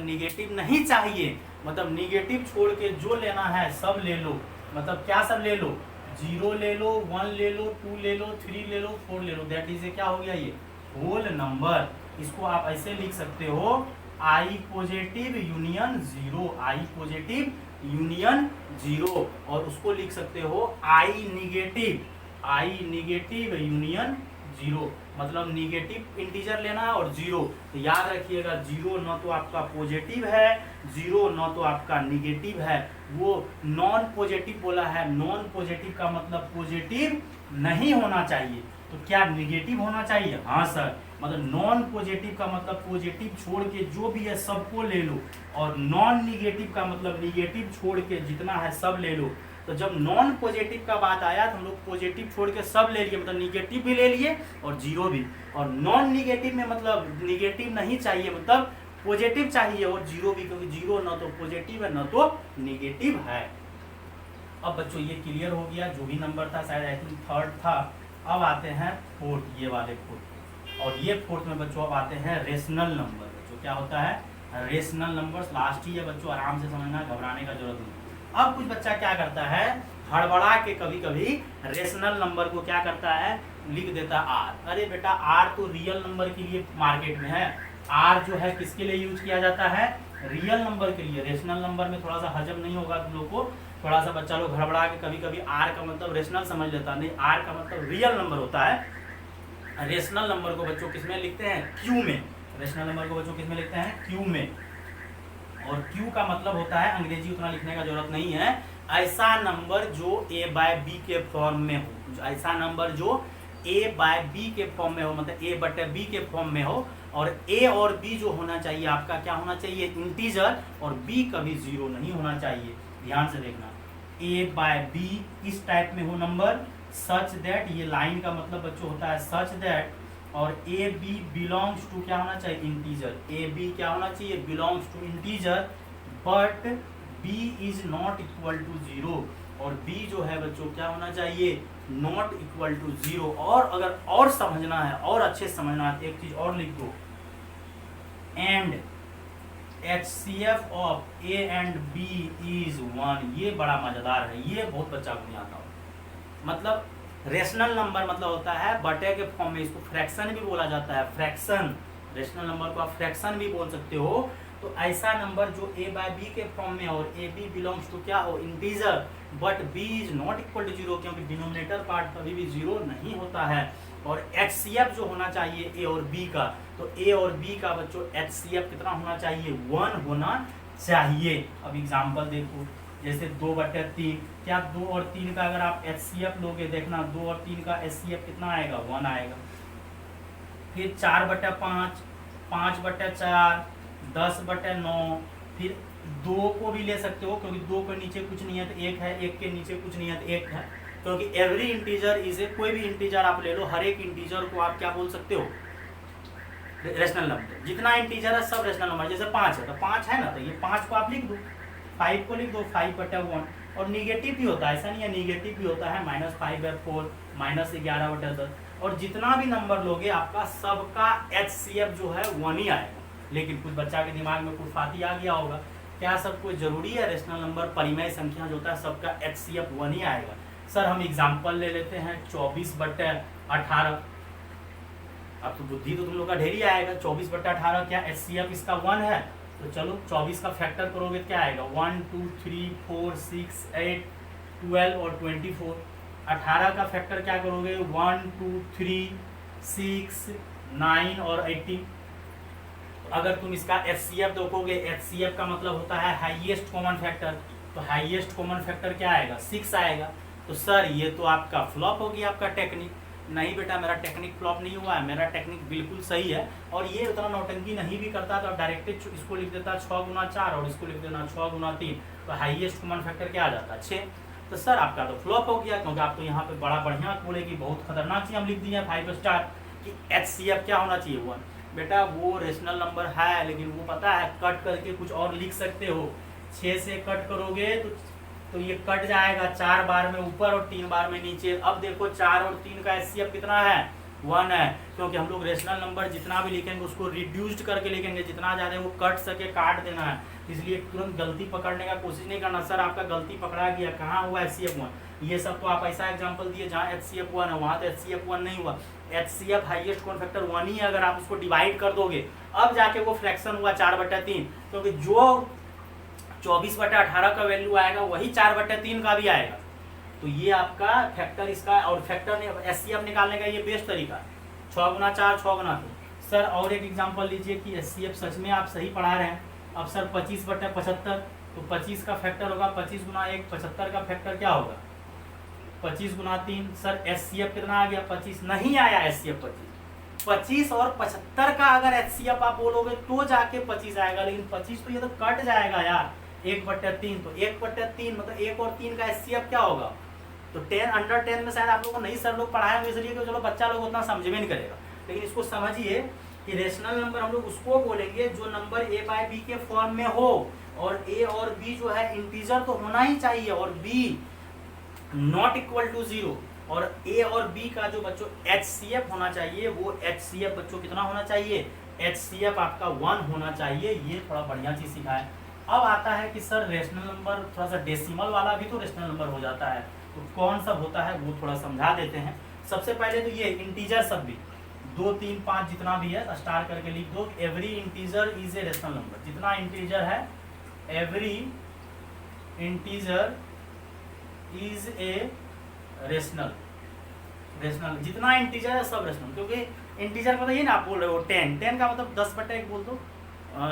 निगेटिव नहीं चाहिए, मतलब निगेटिव छोड़ के जो लेना है सब ले लो। मतलब क्या सब ले लो, 0 ले लो, 1 ले लो, 2 ले लो, 3 ले लो, 4 ले लो। दैट इज क्या हो गया, ये होल नंबर। इसको आप ऐसे लिख सकते हो i positive union 0, i positive union 0। और उसको लिख सकते हो i निगेटिव यूनियन 0। मतलब निगेटिव इंटीजर लेना है और जीरो। तो याद रखिएगा जीरो न तो आपका पॉजिटिव है, जीरो न तो आपका निगेटिव है, वो नॉन पॉजिटिव बोला है। नॉन पॉजिटिव का मतलब पॉजिटिव नहीं होना चाहिए, तो क्या निगेटिव होना चाहिए? हाँ सर, मतलब नॉन पॉजिटिव का मतलब पॉजिटिव छोड़ के जो भी है सबको ले लो, और नॉन निगेटिव का मतलब निगेटिव छोड़ के जितना है सब ले लो। तो जब नॉन पॉजिटिव का बात आया तो हम लोग पॉजिटिव छोड़ के सब ले लिए, मतलब निगेटिव भी ले लिए और जीरो भी। और नॉन निगेटिव में मतलब निगेटिव नहीं चाहिए, मतलब पॉजिटिव चाहिए और जीरो भी, क्योंकि जीरो न तो पॉजिटिव है न तो निगेटिव है। अब बच्चों ये क्लियर हो गया, जो भी नंबर था, शायद आई थिंक थर्ड था। अब आते हैं फोर्थ, ये वाले फोर्थ, और ये फोर्थ में बच्चों अब आते हैं रेशनल नंबर। बच्चों क्या होता है? रेशनल नंबर्स लास्ट ही है बच्चों, आराम से समझना, घबराने का जरूरत नहीं। अब कुछ बच्चा क्या करता है, हड़बड़ा के कभी कभी रेशनल नंबर को क्या करता है, लिख देता आर। अरे बेटा आर तो रियल नंबर के लिए मार्केट में है, आर जो है किसके लिए यूज किया जाता है? रियल नंबर के लिए। रेशनल नंबर में थोड़ा सा हजम नहीं होगा तुम लोग को, थोड़ा सा बच्चा लोग हड़बड़ा के कभी कभी आर का मतलब रेशनल समझ लेता, नहीं, आर का मतलब रियल नंबर होता है। रेशनल नंबर को बच्चों किस में लिखते हैं? क्यू में। रेशनल नंबर को बच्चों किस में लिखते हैं? क्यू में। और क्यू का मतलब होता है, अंग्रेजी उतना लिखने का जरूरत नहीं है, ऐसा नंबर जो ए बाय बी के फॉर्म में हो, ऐसा नंबर जो ए बाय बी के फॉर्म में हो, मतलब ए बटे बी के फॉर्म में हो। और ए और बी जो होना चाहिए आपका क्या होना चाहिए? इंटीजर, और बी कभी जीरो नहीं होना चाहिए। ध्यान से देखना, ए बाय बी इस टाइप में हो नंबर, सच दैट, ये लाइन का मतलब बच्चों होता है सच दैट, और ए बी बिलोंग्स टू क्या होना चाहिए? इंटीजर। ए बी क्या होना चाहिए? Belongs to integer, but b is not equal to zero. और बी जो है बच्चों क्या होना चाहिए? Not equal to zero. और अगर और समझना है, और अच्छे से समझना है, एक चीज और लिख दो, and HCF of a and b is 1। ये बड़ा मजेदार है, ये बहुत बच्चा को नहीं आता हो। मतलब रेशनल नंबर मतलब होता है बटे के फॉर्म में, इसको फ्रैक्शन भी बोला जाता है, फ्रैक्शन। रेशनल नंबर को आप फ्रैक्शन भी बोल सकते हो। तो ऐसा नंबर जो ए बाय बी के फॉर्म में और ए बी बिलोंग्स टू क्या हो? Integer, but b is not equal to zero, क्योंकि डिनोमिनेटर पार्ट कभी भी जीरो नहीं होता है। और HCF जो होना चाहिए ए और बी का, तो ए और बी का बच्चों HCF कितना होना चाहिए? 1 होना चाहिए। अब एग्जांपल देखो, जैसे 2/3, क्या 2 और 3 का अगर आप HCF लोगे, देखना 2 और 3 का HCF कितना आएगा? 1 आएगा। फिर 4/5, 5/4, 10/9, फिर 2 को भी ले सकते हो, क्योंकि 2 के नीचे कुछ नहीं है तो 1 है, 1 के नीचे कुछ नहीं है तो 1 है, क्योंकि एवरी इंटीजर इज ए, कोई भी इंटीजर आप ले लो, हर एक इंटीजर को आप क्या बोल सकते हो? Rational number. जितना इंटीजर है सब रेशनल नंबर। जैसे 5 है तो 5 है ना, तो ये 5 को आप लिख दो, 5 को लिख दो 5/1। और निगेटिव भी होता है, ऐसा नहीं है, निगेटिव भी होता है, -5/4, -11/10। और जितना भी नंबर लोगे आपका सबका HCF जो है 1 ही आएगा। लेकिन कुछ बच्चा के दिमाग में कुफाती आ गया होगा, क्या सब कोई जरूरी है रेशनल नंबर, परिमेय संख्या जो होता है सबका HCF 1 ही आएगा? सर हम एग्जाम्पल ले लेते हैं 24/18। अब तो बुद्धि तो तुम लोग का ढेरी आएगा, 24/18 क्या HCF इसका 1 है? तो चलो 24 का फैक्टर करोगे तो क्या आएगा? 1 2 3 4 6 8 12 और 24। 18 का फैक्टर क्या करोगे? 1 2 3 6 9 और 18। अगर तुम इसका HCF देखोगे, HCF का मतलब होता है हाईएस्ट कॉमन फैक्टर, तो हाईएस्ट कॉमन फैक्टर क्या आएगा? 6 आएगा। तो सर ये तो आपका फ्लॉप हो गया आपका टेक्निक। नहीं बेटा, मेरा टेक्निक फ्लॉप नहीं हुआ है, मेरा टेक्निक बिल्कुल सही है। और ये उतना नौटंकी नहीं भी करता, तो डायरेक्ट इसको लिख देता 6 गुना 4 और इसको लिख देना 6 गुना 3, तो हाईएस्ट कॉमन फैक्टर क्या आ जाता है? 6। तो सर आपका तो फ्लॉप हो गया, क्योंकि आप तो यहाँ पे बड़ा बढ़िया बोले कि बहुत खतरनाक चीज हम लिख दिए 5 स्टार कि HCF क्या होना चाहिए? 1। बेटा वो रेशनल नंबर है, लेकिन वो पता है कट करके कुछ और लिख सकते हो। 6 से कट करोगे तो ये कट जाएगा 4 बार में ऊपर और 3 बार में नीचे। अब देखो 4 और 3 का HCF कितना है? 1 है, क्योंकि हम लोग रेशनल नंबर जितना भी लिखेंगे उसको रिड्यूस्ड करके लिखेंगे, जितना ज़्यादा वो कट सके काट देना है। इसलिए तुरंत गलती पकड़ने का कोशिश नहीं करना, सर आपका गलती पकड़ा गया, कहाँ हुआ HCF 1? ये सब तो आप ऐसा एग्जाम्पल दिए जहाँ HCF 1 है, वहाँ तो HCF 1 नहीं हुआ। HCF हाईएस्ट कॉमन फैक्टर 1 ही है। अगर आप उसको डिवाइड कर दोगे अब जाके वो फ्रैक्शन हुआ 4/3, क्योंकि जो 24/18 का वैल्यू आएगा वही 4/3 का भी आएगा। तो ये आपका फैक्टर इसका, और फैक्टर ने HCF निकालने का ये बेस्ट तरीका। 6 गुना 4 6 गुना 2। सर और एक एग्जांपल लीजिए कि एचसीएफ सच में आप सही पढ़ा रहे हैं। अब सर 25/75, तो 25 का फैक्टर होगा 25 गुना 1, 75 का फैक्टर क्या होगा 25 गुना 3। सर एचसीएफ कितना आ गया 25, नहीं आया एचसीएफ 25 और 75 का अगर एचसीएफ आप बोलोगे तो जाके 25 आएगा, लेकिन 25 तो ये तो कट जाएगा यार 1/3, तो 1/3 मतलब 1 और 3 का एचसीएफ क्या होगा। तो 10 अंडर 10 में शायद आप लोगों को नहीं सर लोग पढ़ाए होंगे, इसलिए कि चलो बच्चा लोग उतना समझ में नहीं करेगा, लेकिन इसको समझिए कि रेशनल नंबर हम लोग उसको बोलेंगे जो नंबर a बाय बी के फॉर्म में हो, और a और b जो है इंटीजर तो होना ही चाहिए, और b नॉट इक्वल टू 0, और a और b का जो बच्चों HCF होना चाहिए वो HCF बच्चों कितना होना चाहिए, HCF आपका 1 होना चाहिए। ये थोड़ा बढ़िया चीज सीखा है। अब आता है कि सर रेशनल नंबर थोड़ा सा डेसिमल वाला भी तो रेशनल नंबर हो जाता है, तो कौन सा होता है वो थोड़ा समझा देते हैं। सबसे पहले तो ये इंटीजर सब भी 2 3 5 जितना भी है स्टार करके लिख दो। Every integer is a rational number, जितना इंटीजर है every integer is a rational, जितना इंटीजर है सब रेशनल, क्योंकि इंटीजर मतलब ये ना आप बोल रहे हो 10 का मतलब 10/1 बोल दो,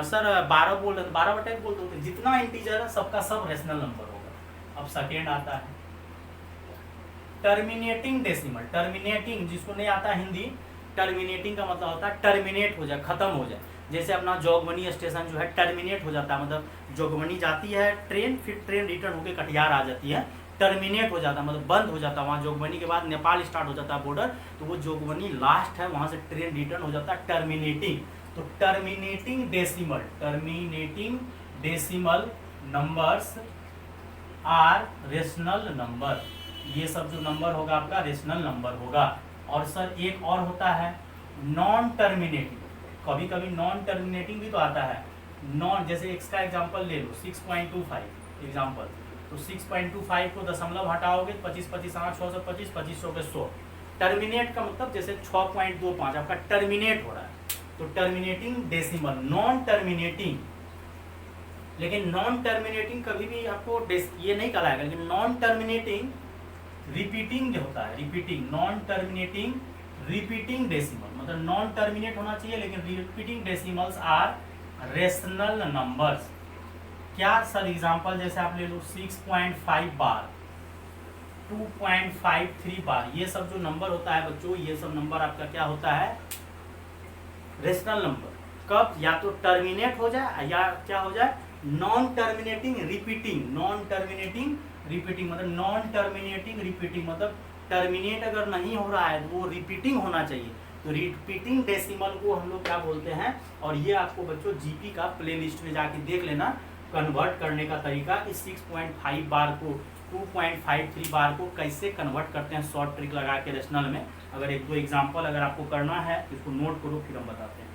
सर 12 बोल रहे 12/1 बोल दो, तो जितना इंटीजर है सबका सब रेशनल नंबर होगा। अब सेकेंड आता है टर्मिनेटिंग डेसिमल। टर्मिनेटिंग जिसको नहीं आता हिंदी, टर्मिनेटिंग का मतलब होता है टर्मिनेट हो जाए, खत्म हो जाए। जैसे अपना जोगबनी स्टेशन जो है टर्मिनेट हो जाता है, मतलब जोगबनी जाती है ट्रेन, फिर ट्रेन रिटर्न होकर कटिहार आ जाती है, टर्मिनेट हो जाता है मतलब बंद हो जाता है। वहाँ जोगबनी के बाद नेपाल स्टार्ट हो जाता है बॉर्डर, तो वो जोगबनी लास्ट है, वहाँ से ट्रेन रिटर्न हो जाता है, टर्मिनेटिंग। तो terminating decimal, terminating decimal numbers are rational number. ये सब जो नंबर होगा आपका रेशनल नंबर होगा। और सर एक और होता है नॉन टर्मिनेटिंग, कभी कभी नॉन टर्मिनेटिंग भी तो आता है। नॉन, जैसे एक्स का एग्जांपल ले लो 6.25 एग्जांपल, तो 6.25 को दशमलव हटाओगे 25 25 8 6 25 25 के 100। टर्मिनेट का मतलब जैसे 6.25 आपका टर्मिनेट हो रहा है, तो टर्मिनेटिंग डेसिमल। नॉन टर्मिनेटिंग, लेकिन नॉन टर्मिनेटिंग कभी भी आपको ये नहीं कहलाएगा, लेकिन नॉन टर्मिनेटिंग रिपीटिंग जो होता है, repeating, non terminating repeating decimal, मतलब नॉन टर्मिनेट होना चाहिए लेकिन repeating decimals are rational numbers. क्या सर एग्जांपल जैसे आप ले लो 6.5 बार, 2.53 बार, ये सब जो नंबर होता है बच्चों, ये सब नंबर आपका क्या होता है रेशनल नंबर। कब या तो टर्मिनेट हो जाए या क्या हो जाए non terminating repeating, non terminating repeating मतलब नॉन टर्मिनेटिंग रिपीटिंग मतलब टर्मिनेट अगर नहीं हो रहा है तो वो रिपीटिंग होना चाहिए, तो रिपीटिंग डेसिमल को हम लोग क्या बोलते हैं। और ये आपको बच्चों जीपी का प्लेलिस्ट में जाके देख लेना कन्वर्ट करने का तरीका कि 6.5 बार को 2.53 बार को कैसे कन्वर्ट करते हैं शॉर्ट ट्रिक लगा के रेशनल में। अगर एक दो एग्जांपल अगर आपको करना है तो इसको नोट करो, फिर हम बताते हैं।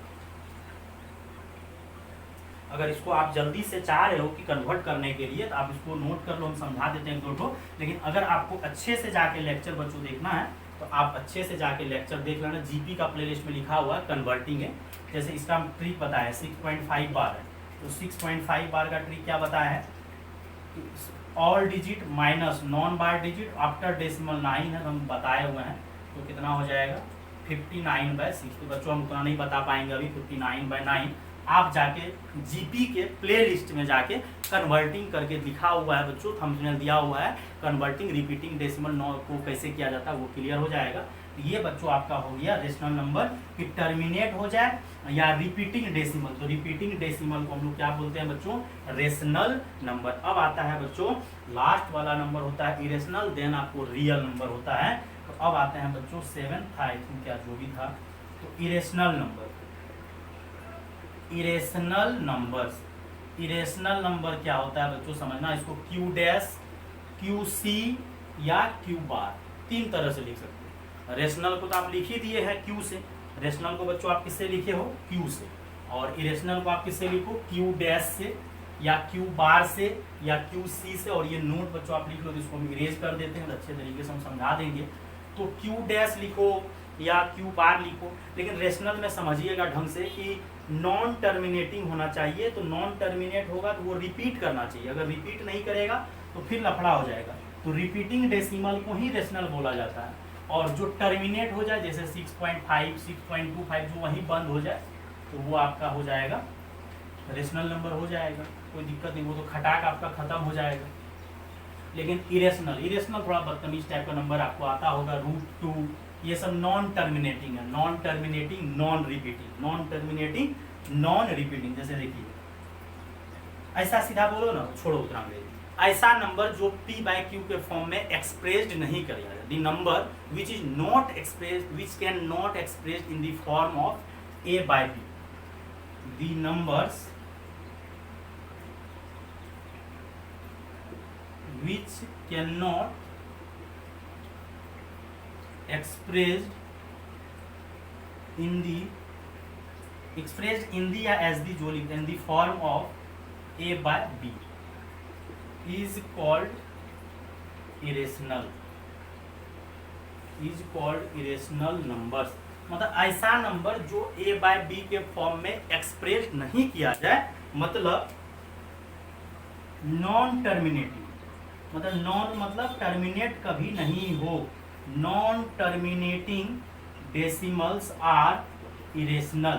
अगर इसको आप जल्दी से चाह रहे हो कि कन्वर्ट करने के लिए तो आप इसको नोट कर लो, हम समझा देते हैं दो ठो। लेकिन अगर आपको अच्छे से जाके लेक्चर बच्चों देखना है तो आप अच्छे से जाके लेक्चर देख लेना, जीपी का प्लेलिस्ट में लिखा हुआ है कन्वर्टिंग है। जैसे इसका ट्रिक बताया 6.5 बार है, तो 6.5 बार का ट्रिक क्या बताया है, ऑल डिजिट माइनस नॉन बार डिजिट आफ्टर डेसिमल 9 है, हम बताए हुए हैं, तो कितना हो जाएगा 59/6। तो बच्चों हम उतना नहीं बता पाएंगे अभी, 59/9 आप जाके जीपी के प्लेलिस्ट में जाके कन्वर्टिंग करके लिखा हुआ है बच्चों, थंबनेल दिया हुआ है, कन्वर्टिंग रिपीटिंग डेसिमल को कैसे किया जाता है वो क्लियर हो जाएगा। ये बच्चों आपका हो गया रेशनल नंबर कि टर्मिनेट हो जाए या रिपीटिंग डेसिमल, तो रिपीटिंग डेसिमल को हम लोग क्या बोलते हैं बच्चों रेशनल नंबर। अब आता है बच्चों लास्ट वाला नंबर होता है इरेशनल, देन आपको रियल नंबर होता है। तो अब आते हैं बच्चों 7th था क्या जो भी था, तो irrational number. Irrational numbers, irrational number क्या होता है बच्चों समझना, इसको क्यू डैश, क्यू सी या क्यू बार, तीन तरह से लिख सकते हैं। रेशनल को तो आप लिख ही दिए हैं क्यू से, रेशनल को बच्चों आप किससे लिखे हो क्यू से, और इरेशनल को आप किससे लिखो क्यू डैश से या क्यू बार से या क्यू सी से। और ये नोट बच्चों आप लिख लो, जिसको हम इरेज कर देते हैं, अच्छे तरीके से हम समझा देंगे। तो क्यू डैश लिखो या क्यू बार लिखो, लेकिन रेशनल में समझिएगा ढंग से कि नॉन टर्मिनेटिंग होना चाहिए। तो नॉन टर्मिनेट होगा तो वो रिपीट करना चाहिए, अगर रिपीट नहीं करेगा तो फिर लफड़ा हो जाएगा। तो रिपीटिंग डेसिमल को ही रेशनल बोला जाता है। और जो टर्मिनेट हो जाए जैसे 6.5 6.25 जो वहीं बंद हो जाए तो वो आपका हो जाएगा रेशनल नंबर हो जाएगा, कोई दिक्कत नहीं, वो तो खटाक आपका खत्म हो जाएगा। लेकिन इरेशनल थोड़ा बदतमीज टाइप का नंबर आपको आता होगा, √2, ये सब नॉन टर्मिनेटिंग है, नॉन टर्मिनेटिंग नॉन रिपीटिंग। जैसे देखिए ऐसा सीधा बोलो ना, छोड़ो उतना अंग्रेजी, ऐसा नंबर जो p/q के फॉर्म में एक्सप्रेस्ड नहीं करेगा, the number which is not expressed, which can not expressed in the form of a/b, the numbers which cannot expressed in the या as the जो लिखते हैं in the form of a/b is called irrational numbers। मतलब ऐसा number जो a/b के form में express नहीं किया जाए, मतलब नॉन टर्मिनेटिंग, मतलब नॉन मतलब टर्मिनेट कभी नहीं हो, non terminating decimals are irrational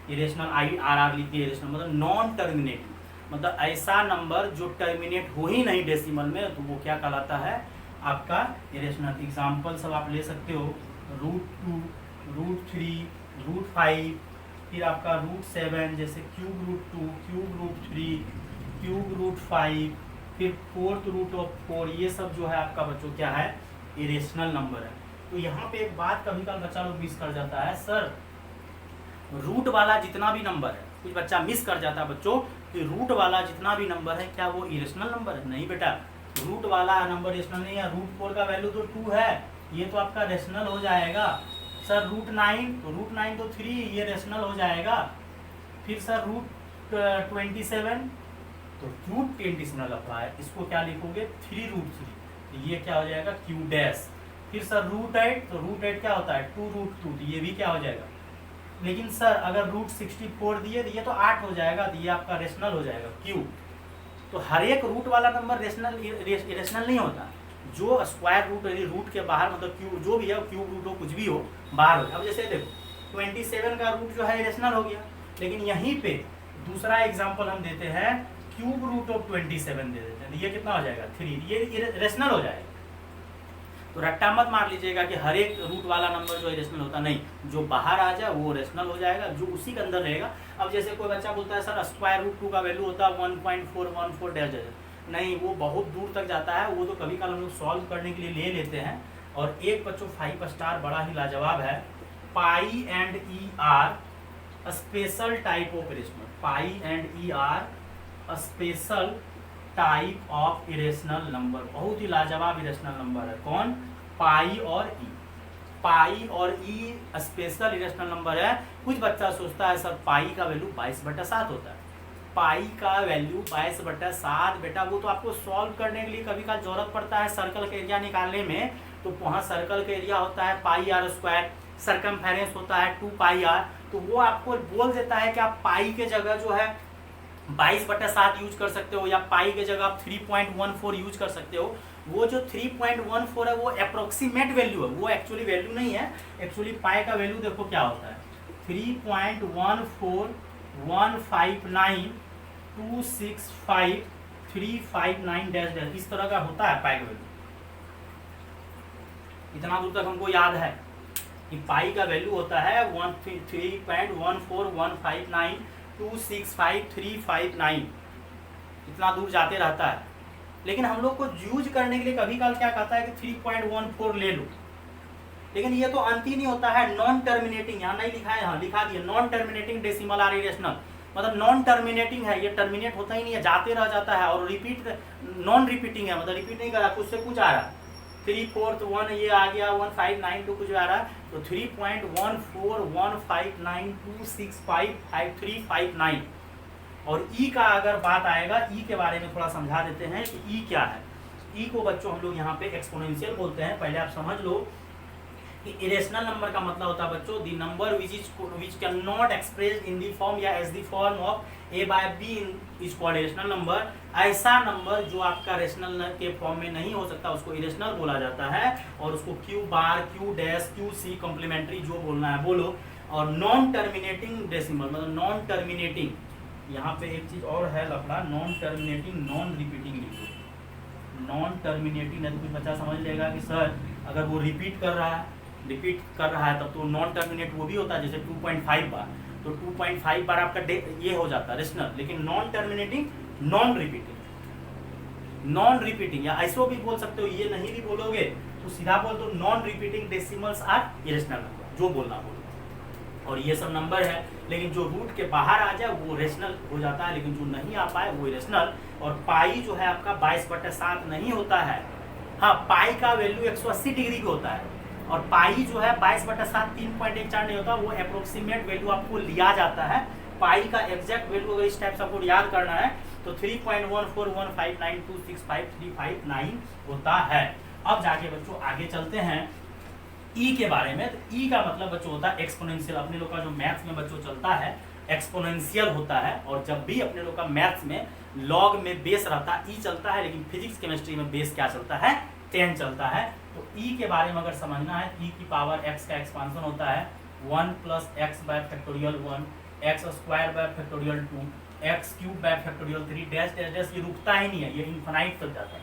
IRR लिखिए, इरेशनल मतलब नॉन टर्मिनेटिंग, मतलब ऐसा नंबर जो टर्मिनेट हो ही नहीं डेसिमल में, तो वो क्या कहलाता है आपका इरेशनल। एग्जाम्पल सब आप ले सकते हो, √2, √3, √5, फिर आपका √7, जैसे √2, √3, √5, फिर 4/4, ये सब जो है आपका बच्चों क्या है इरेशनल नंबर है। तो यहाँ पे एक बात कभी कभी बच्चा लोग मिस कर जाता है, सर रूट वाला जितना भी नंबर है, कुछ बच्चा मिस कर जाता है बच्चों कि रूट वाला जितना भी नंबर है क्या वो इरेशनल नंबर है? नहीं बेटा, रूट वाला नंबर रेशनल नहीं है। √4 का वैल्यू तो 2 है, ये तो आपका रेशनल हो जाएगा। सर √9 तो 3, ये रेशनल हो जाएगा। फिर सर √27 तो √27 अप्लाई, इसको क्या लिखोगे 3√3, तो ये क्या हो जाएगा Q'। फिर सर √8 तो √8 क्या होता है 2√2, तो ये भी क्या हो जाएगा। लेकिन सर अगर √64 दिए तो ये तो 8 हो जाएगा, तो ये आपका रेशनल हो जाएगा Q। तो हर एक रूट वाला नंबर रेशनल नहीं होता, जो स्क्वायर रूट रूट के बाहर मतलब क्यूब जो भी है, क्यूब रूट हो कुछ भी हो बाहर हो। अब जैसे देखो 27 का रूट जो है रेशनल हो गया, लेकिन यहीं पे दूसरा एग्जांपल हम देते हैं √27 दे देते हैं, तो ये कितना हो जाएगा 3, ये रेशनल हो जाएगा। तो रट्टा मत मार लीजिएगा कि हर एक रूट वाला नंबर जो है रेशनल होता नहीं, जो बाहर आ जाए वो रेशनल हो जाएगा, जो उसी के अंदर रहेगा। अब जैसे कोई बच्चा बोलता है सर √2 का वैल्यू होता है 1.414 नहीं, वो बहुत दूर तक जाता है, वो तो कभी कभी हम लोग सॉल्व करने के लिए ले लेते हैं। और एक बच्चों 5 स्टार बड़ा ही लाजवाब है, pi and e are special type of irrational, pi and e are special type of irrational number, बहुत ही लाजवाब इरेशनल नंबर है। कौन? पाई और ई। पाई और ई स्पेशल इरेशनल नंबर है। कुछ बच्चा सोचता है सर पाई का वैल्यू 22/7 होता है, पाई का वैल्यू 22/7 बेटा वो तो आपको सॉल्व करने के लिए कभी का जरूरत पड़ता है सर्कल का एरिया निकालने में, तो वहाँ सर्कल का एरिया होता है πr², सरकमफेरेंस होता है 2πr, तो वो आपको बोल देता है कि आप पाई के जगह जो है 22/7 यूज कर सकते हो, या पाई के जगह आप 3.14 यूज कर सकते हो। वो जो 3.14 है वो अप्रोक्सीमेट वैल्यू है, वो एक्चुअली वैल्यू नहीं है। एक्चुअली पाई का वैल्यू देखो क्या होता है 3.14155265359 इस तरह का होता है पाई का वैल्यू। इतना दूर तक हमको याद है कि पाई का वैल्यू होता है 3.14159265359, इतना दूर जाते रहता है। लेकिन हम लोग को यूज करने के लिए कभी काल क्या कहता है कि 3.14 ले लो, लेकिन ये तो अंत ही नहीं होता है। नॉन टर्मिनेटिंग यहाँ नहीं लिखा है, यहाँ लिखा दिया non terminating decimal are irrational, मतलब नॉन टर्मिनेटिंग है, ये टर्मिनेट होता ही नहीं है, जाते रह जाता है। और रिपीट नॉन रिपीटिंग है, मतलब रिपीट नहीं कर रहा, कुछ से कुछ आ रहा, 3, 4, 1 ये आ गया, 1592 कुछ आ रहा है, तो 3.1415926555359। और ई का अगर बात आएगा, ई के बारे में थोड़ा समझा देते हैं कि ई क्या है। ई को बच्चों हम लोग यहाँ पे एक्सपोनेंशियल बोलते हैं। पहले आप समझ लो इरेशनल नंबर का मतलब होता है बच्चों the number which can not express in the form या as the form of a by b is called irrational number. ऐसा नंबर जो आपका रेशनल के फॉर्म में नहीं हो सकता उसको इरेशनल बोला जाता है, और उसको Q bar, Q dash, Q C complementary जो बोलना है बोलो। और नॉन टर्मिनेटिंग डेसिमल मतलब नॉन टर्मिनेटिंग, यहाँ पे एक चीज और है लफड़ा, नॉन टर्मिनेटिंग नॉन रिपीटिंग लिखो। नॉन टर्मिनेटिंग नहीं तो कुछ बच्चा समझ लेगा कि सर अगर वो रिपीट कर रहा है तब तो नॉन टर्मिनेट वो भी होता है, जैसे 2.5 बार, तो 2.5 बार आपका ये हो जाता है रेशनल। लेकिन नॉन टर्मिनेटिंग नॉन रिपीटिंग या ऐसो भी बोल सकते हो, ये नहीं भी बोलोगे तो सीधा बोल दो non repeating decimals are irrational number, जो बोलना बोलो। और ये सब नंबर है, लेकिन जो रूट के बाहर आ जाए वो रेशनल हो जाता है, लेकिन जो नहीं आ पाए वो इरेशनल। और पाई जो है आपका 22/7 नहीं होता है। हाँ, पाई का वैल्यू 180 डिग्री का होता है, और पाई जो है 22/7 3.14 नहीं होता, वो अप्रोक्सीमेट वैल्यू आपको लिया जाता है। पाई का एग्जैक्ट वैल्यू अगर इस टाइप से आपको याद करना है तो 3.14159265359 होता है। अब जाके बच्चों आगे चलते हैं ई के बारे में। तो ई का मतलब बच्चों होता है एक्सपोनेंशियल। अपने लोग का जो मैथ्स में बच्चों चलता है एक्सपोनेंशियल होता है, और जब भी अपने लोग का मैथ्स में लॉग में बेस रहता है ई चलता है, लेकिन फिजिक्स केमिस्ट्री में बेस क्या चलता है 10 चलता है। तो ई के बारे में अगर समझना है, ई की पावर एक्स का एक्सपांसन होता है 1 + x bye factorial 1, x² bye factorial 2, x³ bye factorial 3 dash dash dash. ये रुकता ही नहीं है, ये इनफाइनाइट तक जाता है।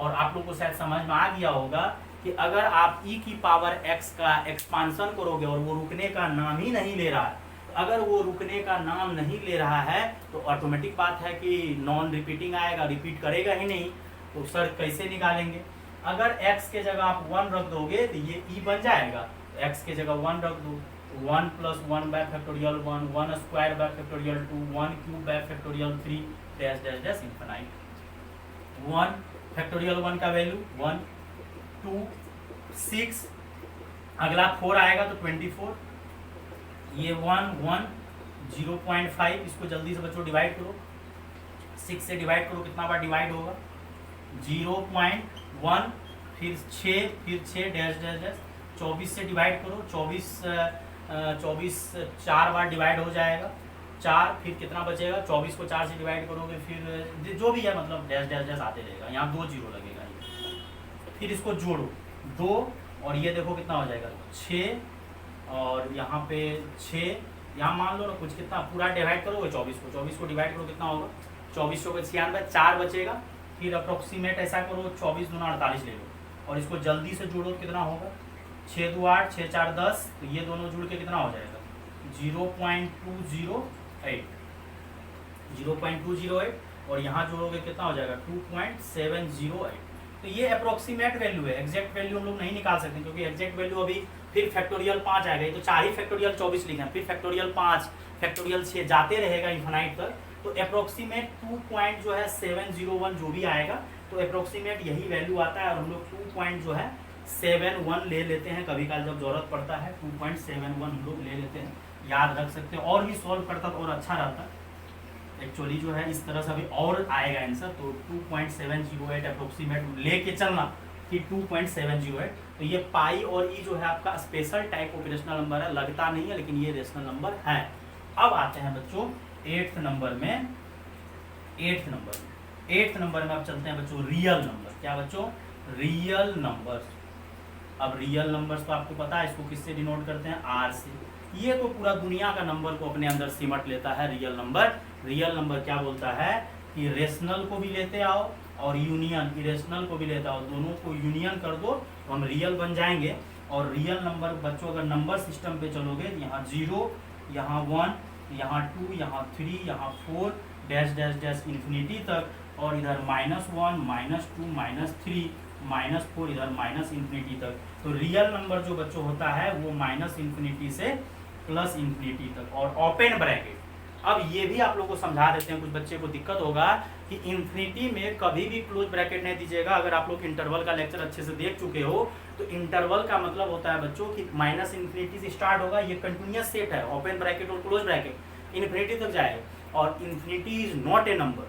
और आप लोग को शायद समझ में आ गया होगा कि अगर आप ई की पावर x का एक्सपांसन करोगे और वो रुकने का नाम ही नहीं ले रहा है, अगर वो रुकने का नाम नहीं ले रहा है तो ऑटोमेटिक बात है कि नॉन रिपीटिंग आएगा, रिपीट करेगा ही नहीं। तो सर कैसे निकालेंगे? अगर x के जगह आप 1 रख दोगे तो ये e बन जाएगा। x के जगह 1 रख दो, 1 + 1 bye factorial 1, 1² bye factorial 2, 1³ bye factorial 3 dash dash dash infinite. 1 factorial 1 का वैल्यू 1, 2, 6, अगला 4 आएगा तो 24, ये 1, 1, 0.5, इसको जल्दी से बच्चों डिवाइड करो, 6 से डिवाइड करो, कितना बार डिवाइड होगा 0.1, फिर 6 डैश डैश डैश, 24 से डिवाइड करो, 24 4 बार डिवाइड हो जाएगा, 4, फिर कितना बचेगा 24 को 4 से डिवाइड करोगे, फिर जो भी है मतलब डैश डैश डैश आते रहेगा, यहाँ 2 0 लगेगा। फिर इसको जोड़ो 2, और ये देखो कितना हो जाएगा 6, और यहाँ पे 6, यहाँ मान लो ना कुछ कितना पूरा डिवाइड करोगे 24 को डिवाइड करो कितना होगा 24 को 96, 4 बचेगा। फिर अप्रोक्सीमेट ऐसा करो 24 दूना 48 ले लो, और इसको जल्दी से जोड़ो कितना होगा 6 2 8, 6 4 10, तो ये दोनों जुड़ के कितना हो जाएगा 0.208, और यहाँ जोड़ोगे कितना हो जाएगा 2.708। तो ये अप्रोक्सीमेट वैल्यू है, एग्जैक्ट वैल्यू हम लोग नहीं निकाल सकते क्योंकि एग्जैक्ट वैल्यू अभी फिर फैक्टोरियल 5 आएगा, तो 4 ही फैक्टोरियल 24 लिखे हैं, फिर फैक्टोरियल 5, फैक्टोरियल 6 जाते रहेगा इन्फिनाइट तक। तो अप्रोक्सीमेट 2.701 जो भी आएगा तो अप्रोक्सीमेट यही वैल्यू आता है, और हम लोग 2.71 ले लेते हैं कभी काल जब जरूरत पड़ता है, 2.71 हम लोग ले लेते हैं, याद रख सकते हैं। और भी सॉल्व करता तो और अच्छा रहता एक्चुअली जो है, इस तरह से अभी और आएगा आंसर। तो 2.708 अप्रोक्सीमेट लेके चलना कि 2.708। तो ये पाई और ई जो है आपका special type of rational number है, लगता नहीं है लेकिन ये रेशनल नंबर है। अब आते हैं बच्चों 8th नंबर में। 8th नंबर में अब चलते हैं बच्चों रियल नंबर। क्या बच्चों? Real numbers. अब रियल नंबर्स तो आपको पता है इसको किससे डिनोट करते हैं, आर से। ये तो पूरा दुनिया का नंबर को अपने अंदर सिमट लेता है रियल नंबर। रियल नंबर क्या बोलता है कि रेशनल को भी लेते आओ और यूनियन इरेशनल को भी लेते आओ, दोनों को यूनियन कर दो तो हम रियल बन जाएंगे। और रियल नंबर बच्चों अगर नंबर सिस्टम पे चलोगे, यहाँ 0, यहाँ 1, यहाँ 2, यहाँ 3, यहाँ 4 डैश डैश डैश इन्फिनिटी तक, और इधर -1, -2, -3, -4, इधर -इन्फिनिटी तक। तो रियल नंबर जो बच्चों होता है वो -इन्फिनिटी से +इन्फिनिटी तक और ओपन ब्रैकेट। अब ये भी आप लोग को समझा देते हैं, कुछ बच्चे को दिक्कत होगा कि इन्फिनिटी में कभी भी क्लोज ब्रैकेट नहीं दीजिएगा। अगर आप लोग इंटरवल का लेक्चर अच्छे से देख चुके हो तो इंटरवल का मतलब होता है बच्चों कि -इन्फिनिटी से स्टार्ट होगा, ये कंटिन्यूअस सेट है, ओपन ब्रैकेट और क्लोज ब्रैकेट इन्फिनिटी तक जाएगा। और infinity is not A number.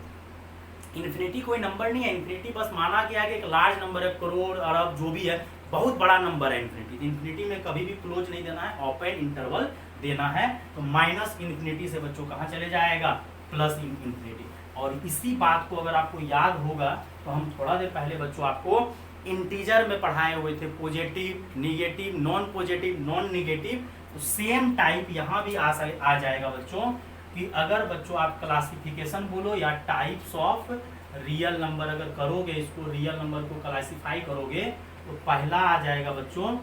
Infinity कोई नंबर नहीं है, इन्फिनिटी बस माना गया कि एक लार्ज नंबर है, करोड़ अरब जो भी है, बहुत बड़ा नंबर है इन्फिनिटी, इन्फिनिटी में कभी भी क्लोज नहीं देना है, ओपन इंटरवल देना है। तो माइनस इन्फिनिटी से बच्चों कहाँ चले जाएगा, प्लस इन्फिनिटी। और इसी बात को अगर आपको याद होगा तो हम थोड़ा देर पहले बच्चों आपको इंटीजर में पढ़ाए हुए थे, positive, negative, non positive, non negative. तो सेम टाइप यहाँ भी आ जाएगा बच्चों कि अगर बच्चों आप क्लासिफिकेशन बोलो या टाइप्स ऑफ रियल नंबर अगर करोगे, इसको रियल नंबर को क्लासिफाई करोगे, तो पहला आ जाएगा बच्चों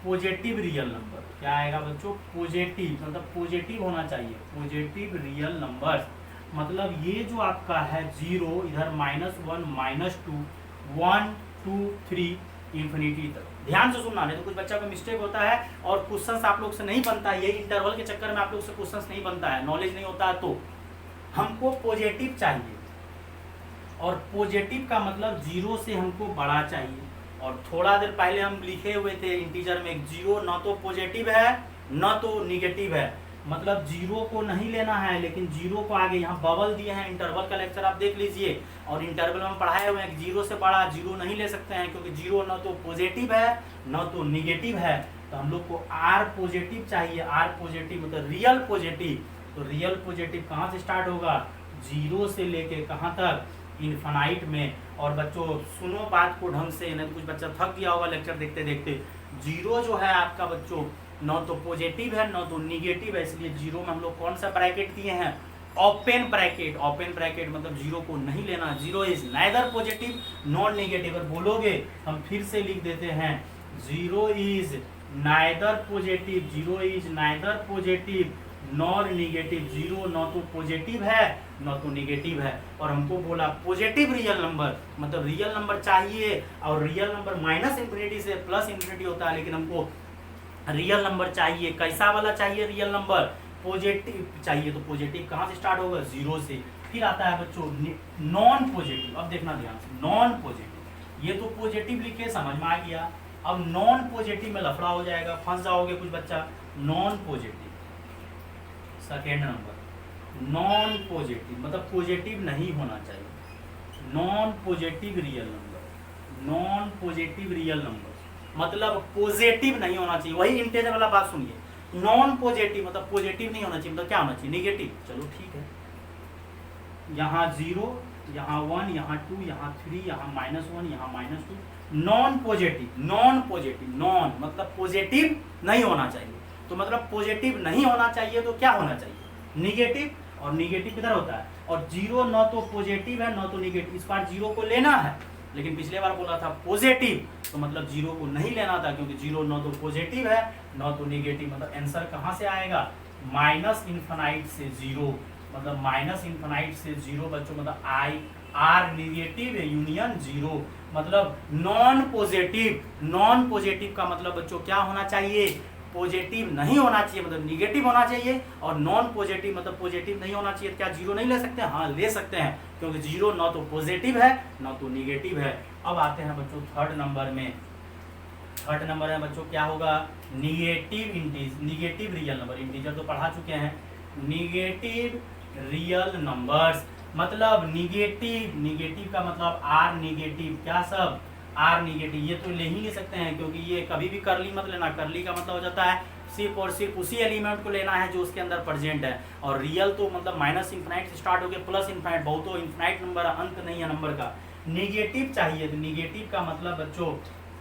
पॉजिटिव रियल नंबर। क्या आएगा बच्चों, पॉजिटिव, मतलब पॉजिटिव होना चाहिए, पॉजिटिव रियल नंबर। मतलब ये जो आपका है 0, इधर -1, -2, 1, 2, 3 इन्फिनिटी तक। ध्यान से सुनना, नहीं तो कुछ बच्चा को मिस्टेक होता है और क्वेश्चंस आप लोग से नहीं बनता है, ये इंटरवल के चक्कर में आप लोग से क्वेश्चंस नहीं बनता है, नॉलेज नहीं होता है। तो हमको पॉजिटिव चाहिए, और पॉजिटिव का मतलब 0 से हमको बड़ा चाहिए। और थोड़ा देर पहले हम लिखे हुए थे इंटीजर में 0 न तो पॉजिटिव है न तो निगेटिव है, मतलब 0 को नहीं लेना है, लेकिन 0 को आगे यहाँ बबल दिए हैं। इंटरवल का लेक्चर आप देख लीजिए, और इंटरवल में हम पढ़ाए हुए हैं 0 से बड़ा 0 नहीं ले सकते हैं, क्योंकि 0 न तो पॉजिटिव है न तो निगेटिव है। तो हम लोग को आर पॉजिटिव चाहिए, आर पॉजिटिव मतलब रियल पॉजिटिव। तो रियल पॉजिटिव कहाँ से स्टार्ट होगा, 0 से लेके कहाँ तक, इन्फिनाइट में। और बच्चों सुनो बात को ढंग से, नहीं तो कुछ बच्चा थक गया होगा लेक्चर देखते देखते। 0 जो है आपका बच्चों न तो पॉजिटिव है न तो निगेटिव है, इसलिए 0 में हम लोग कौन सा ब्रैकेट दिए हैं, ओपन ब्रैकेट। ओपन ब्रैकेट मतलब 0 को नहीं लेना, 0 is neither positive non negative. अगर बोलोगे हम फिर से लिख देते हैं 0 is neither positive, 0 is neither positive nor negative. 0 न तो पॉजिटिव है न तो निगेटिव है। और हमको बोला पॉजिटिव रियल नंबर, मतलब रियल नंबर चाहिए, और रियल नंबर माइनस इन्फिनिटी से प्लस इन्फिनिटी होता है, लेकिन हमको रियल नंबर चाहिए। कैसा वाला चाहिए रियल नंबर, पॉजिटिव चाहिए। तो पॉजिटिव कहाँ से स्टार्ट होगा, 0 से। फिर आता है बच्चों नॉन पॉजिटिव। अब देखना ध्यान से, नॉन पॉजिटिव, ये तो पॉजिटिव लिखे समझ में आ गया। अब नॉन पॉजिटिव में लफड़ा हो जाएगा, फंस जाओगे कुछ बच्चा। Non positive second number, non positive मतलब पॉजिटिव नहीं होना चाहिए। Non positive real number, non positive real number मतलब पॉजिटिव नहीं होना चाहिए। वही इंटीजर वाला बात सुनिए, नॉन पॉजिटिव मतलब पॉजिटिव नहीं होना चाहिए, मतलब क्या होना चाहिए, निगेटिव। चलो ठीक है, यहाँ 0, यहाँ 1, यहाँ 2, यहाँ 3, यहाँ -1, यहाँ -2। Non positive, non positive, non मतलब पॉजिटिव नहीं होना चाहिए। तो मतलब पॉजिटिव नहीं होना चाहिए तो क्या होना चाहिए, निगेटिव। और निगेटिव किधर होता है, और 0 न तो पॉजिटिव है न तो निगेटिव। इस बार 0 को लेना है, लेकिन पिछले बार बोला था पॉजिटिव, तो मतलब 0 को नहीं लेना था, क्योंकि 0 न तो पॉजिटिव है न तो निगेटिव। मतलब आंसर कहाँ से आएगा, माइनस इन्फिनाइट से 0, मतलब माइनस इन्फिनाइट से 0 बच्चों, मतलब आर निगेटिव यूनियन 0, मतलब नॉन पॉजिटिव। नॉन पॉजिटिव का मतलब बच्चों क्या होना चाहिए, पॉजिटिव नहीं होना चाहिए, मतलब निगेटिव होना चाहिए। और नॉन पॉजिटिव मतलब पॉजिटिव नहीं होना चाहिए। क्या 0 नहीं ले सकते हैं, हाँ ले सकते हैं, क्योंकि 0 न तो पॉजिटिव है न तो निगेटिव है। अब आते हैं बच्चों थर्ड नंबर में। थर्ड नंबर है बच्चों क्या होगा, निगेटिव रियल नंबर। इंटीजर तो पढ़ा चुके हैं। निगेटिव रियल नंबर्स मतलब निगेटिव का मतलब आर निगेटिव, क्या सब आर निगेटिव। ये तो ले ही नहीं सकते हैं, क्योंकि ये कभी भी करली मत लेना। करली का मतलब हो जाता है सिर्फ और सिर्फ उसी एलिमेंट को लेना है जो उसके अंदर प्रेजेंट है। और रियल तो मतलब माइनस इन्फिनाइट से स्टार्ट हो गया प्लस इन्फिनाइट, बहुत तो इन्फिनाइट नंबर अंत नहीं है नंबर का। निगेटिव चाहिए, तो निगेटिव का मतलब बच्चों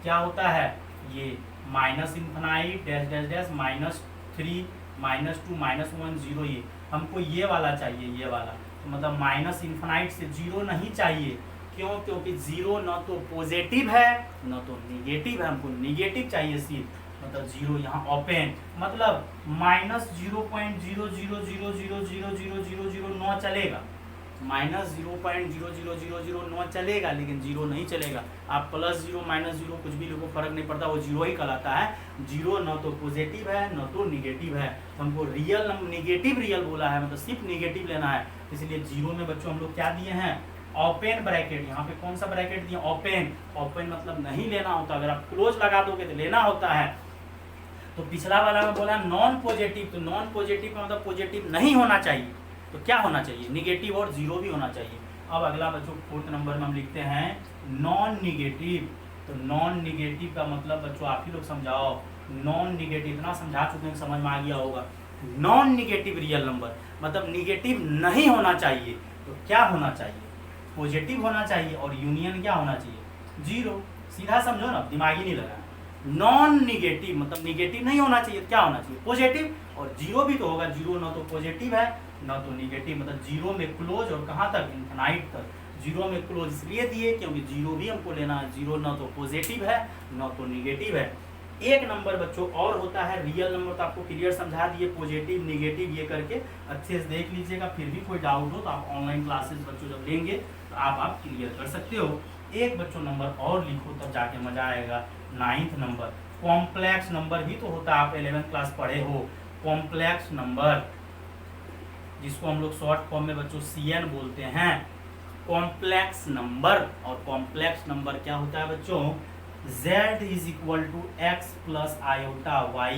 क्या होता है, ये minus infinite dash dash dash -3 -2 -1 0, ये हमको ये वाला चाहिए, ये वाला। तो मतलब माइनस इन्फिनाइट से 0 नहीं चाहिए, क्यों, क्योंकि 0 न तो पॉजिटिव है न तो निगेटिव है, हमको निगेटिव चाहिए सिर्फ। मतलब 0 यहाँ ओपन, मतलब -0.00000009 चलेगा, -0.00009 चलेगा, लेकिन 0 नहीं चलेगा। आप +0 -0 कुछ भी लिखो फर्क नहीं पड़ता, वो 0 ही कहलाता है। 0 न तो पॉजिटिव है न तो निगेटिव है। तो हमको रियल निगेटिव रियल बोला है, मतलब सिर्फ निगेटिव लेना है, इसलिए 0 में बच्चों हम लोग क्या दिए हैं, ओपन ब्रैकेट। यहाँ पे कौन सा ब्रैकेट दिया, ओपन। ओपन मतलब नहीं लेना होता, अगर आप क्लोज लगा दोगे तो लेना होता है। तो पिछला वाला में बोला नॉन पॉजिटिव, तो नॉन पॉजिटिव का मतलब पॉजिटिव नहीं होना चाहिए, तो क्या होना चाहिए, निगेटिव और 0 भी होना चाहिए। अब अगला बच्चों फोर्थ नंबर में हम लिखते हैं नॉन निगेटिव। तो तो नॉन निगेटिव का मतलब बच्चों आप ही लोग समझाओ। नॉन निगेटिव इतना समझा चुके हैं, समझ में आ गया होगा। नॉन निगेटिव रियल नंबर मतलब निगेटिव नहीं होना चाहिए, तो क्या होना चाहिए? पॉजिटिव होना चाहिए। और यूनियन क्या होना चाहिए? जीरो। सीधा समझो ना, दिमाग ही नहीं लगा। नॉन निगेटिव मतलब निगेटिव नहीं होना चाहिए, क्या होना चाहिए? पॉजिटिव। और जीरो भी तो होगा, जीरो ना तो पॉजिटिव है ना तो निगेटिव, मतलब जीरो में क्लोज और कहाँ तक? इन्फिनाइट तक। जीरो में क्लोज इसलिए दिए क्योंकि जीरो भी हमको लेना है। जीरो ना तो पॉजिटिव है ना तो निगेटिव है। एक नंबर बच्चों और होता है रियल नंबर, तो आपको क्लियर समझा दिए, पॉजिटिव निगेटिव ये करके अच्छे से देख लीजिएगा। फिर भी कोई डाउट हो तो आप ऑनलाइन क्लासेस बच्चों जब लेंगे तो आप क्लियर कर सकते हो। एक बच्चों नंबर और लिखो तब जाके मजा आएगा। 9th नंबर कॉम्प्लेक्स नंबर भी तो होता है, आप 11th क्लास पढ़े हो। कॉम्प्लेक्स नंबर जिसको हम लोग शॉर्ट फॉर्म में बच्चों CN बोलते हैं, कॉम्प्लेक्स नंबर। और कॉम्प्लेक्स नंबर क्या होता है बच्चों? Z is equal to x plus iota y,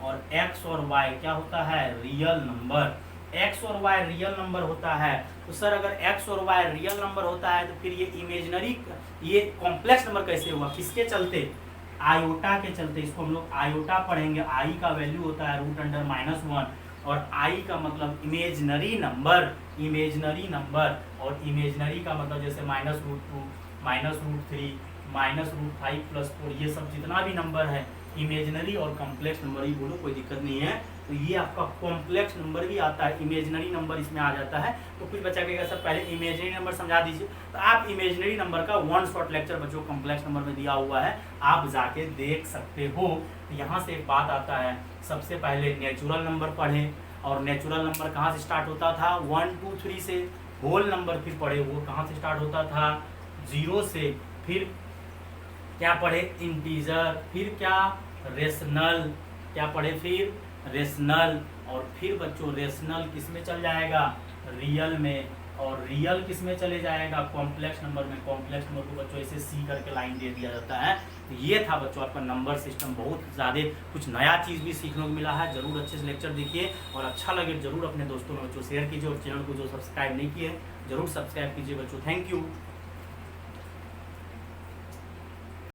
और x और y क्या होता है? Real number. x और y रियल नंबर होता है, तो सर अगर x और y रियल नंबर होता है तो फिर ये इमेजिनरी, ये कॉम्प्लेक्स नंबर कैसे हुआ? किसके चलते? आयोटा के चलते। इसको हम लोग आयोटा पढ़ेंगे। i का वैल्यू होता है √(-1), और i का मतलब इमेजिनरी नंबर। इमेजिनरी नंबर, और इमेजिनरी का मतलब जैसे -√2, -√3, -√5 + 4, ये सब जितना भी नंबर है इमेजिनरी और कॉम्प्लेक्स नंबर ही बोलो, कोई दिक्कत नहीं है। तो ये आपका कॉम्प्लेक्स नंबर भी आता है, इमेजिनरी नंबर इसमें आ जाता है। तो कुछ बच्चा कहेगा सर पहले इमेजिनरी नंबर समझा दीजिए, तो आप इमेजिनरी नंबर का 1 शॉर्ट लेक्चर बच्चों कॉम्प्लेक्स नंबर में दिया हुआ है, आप जाके देख सकते हो। तो यहाँ से एक बात आता है, सबसे पहले नेचुरल नंबर पढ़े, और नेचुरल नंबर कहाँ से स्टार्ट होता था? 1 2 3 से। होल नंबर फिर पढ़े, वो कहाँ से स्टार्ट होता था? 0 से। फिर क्या पढ़े? इंटीजर। फिर क्या? रेशनल। क्या पढ़े फिर? रेशनल। और फिर बच्चों रेशनल किस में चल जाएगा? रियल में। और रियल किस में चले जाएगा? कॉम्प्लेक्स नंबर में। कॉम्प्लेक्स नंबर को बच्चों ऐसे C करके लाइन दे दिया जाता है। तो ये था बच्चों आपका नंबर सिस्टम। बहुत ज़्यादा कुछ नया चीज़ भी सीखने को मिला है। जरूर अच्छे से लेक्चर देखिए, और अच्छा लगे जरूर अपने दोस्तों में बच्चों शेयर कीजिए, और चैनल को जो सब्सक्राइब नहीं किए जरूर सब्सक्राइब कीजिए बच्चों। Thank you.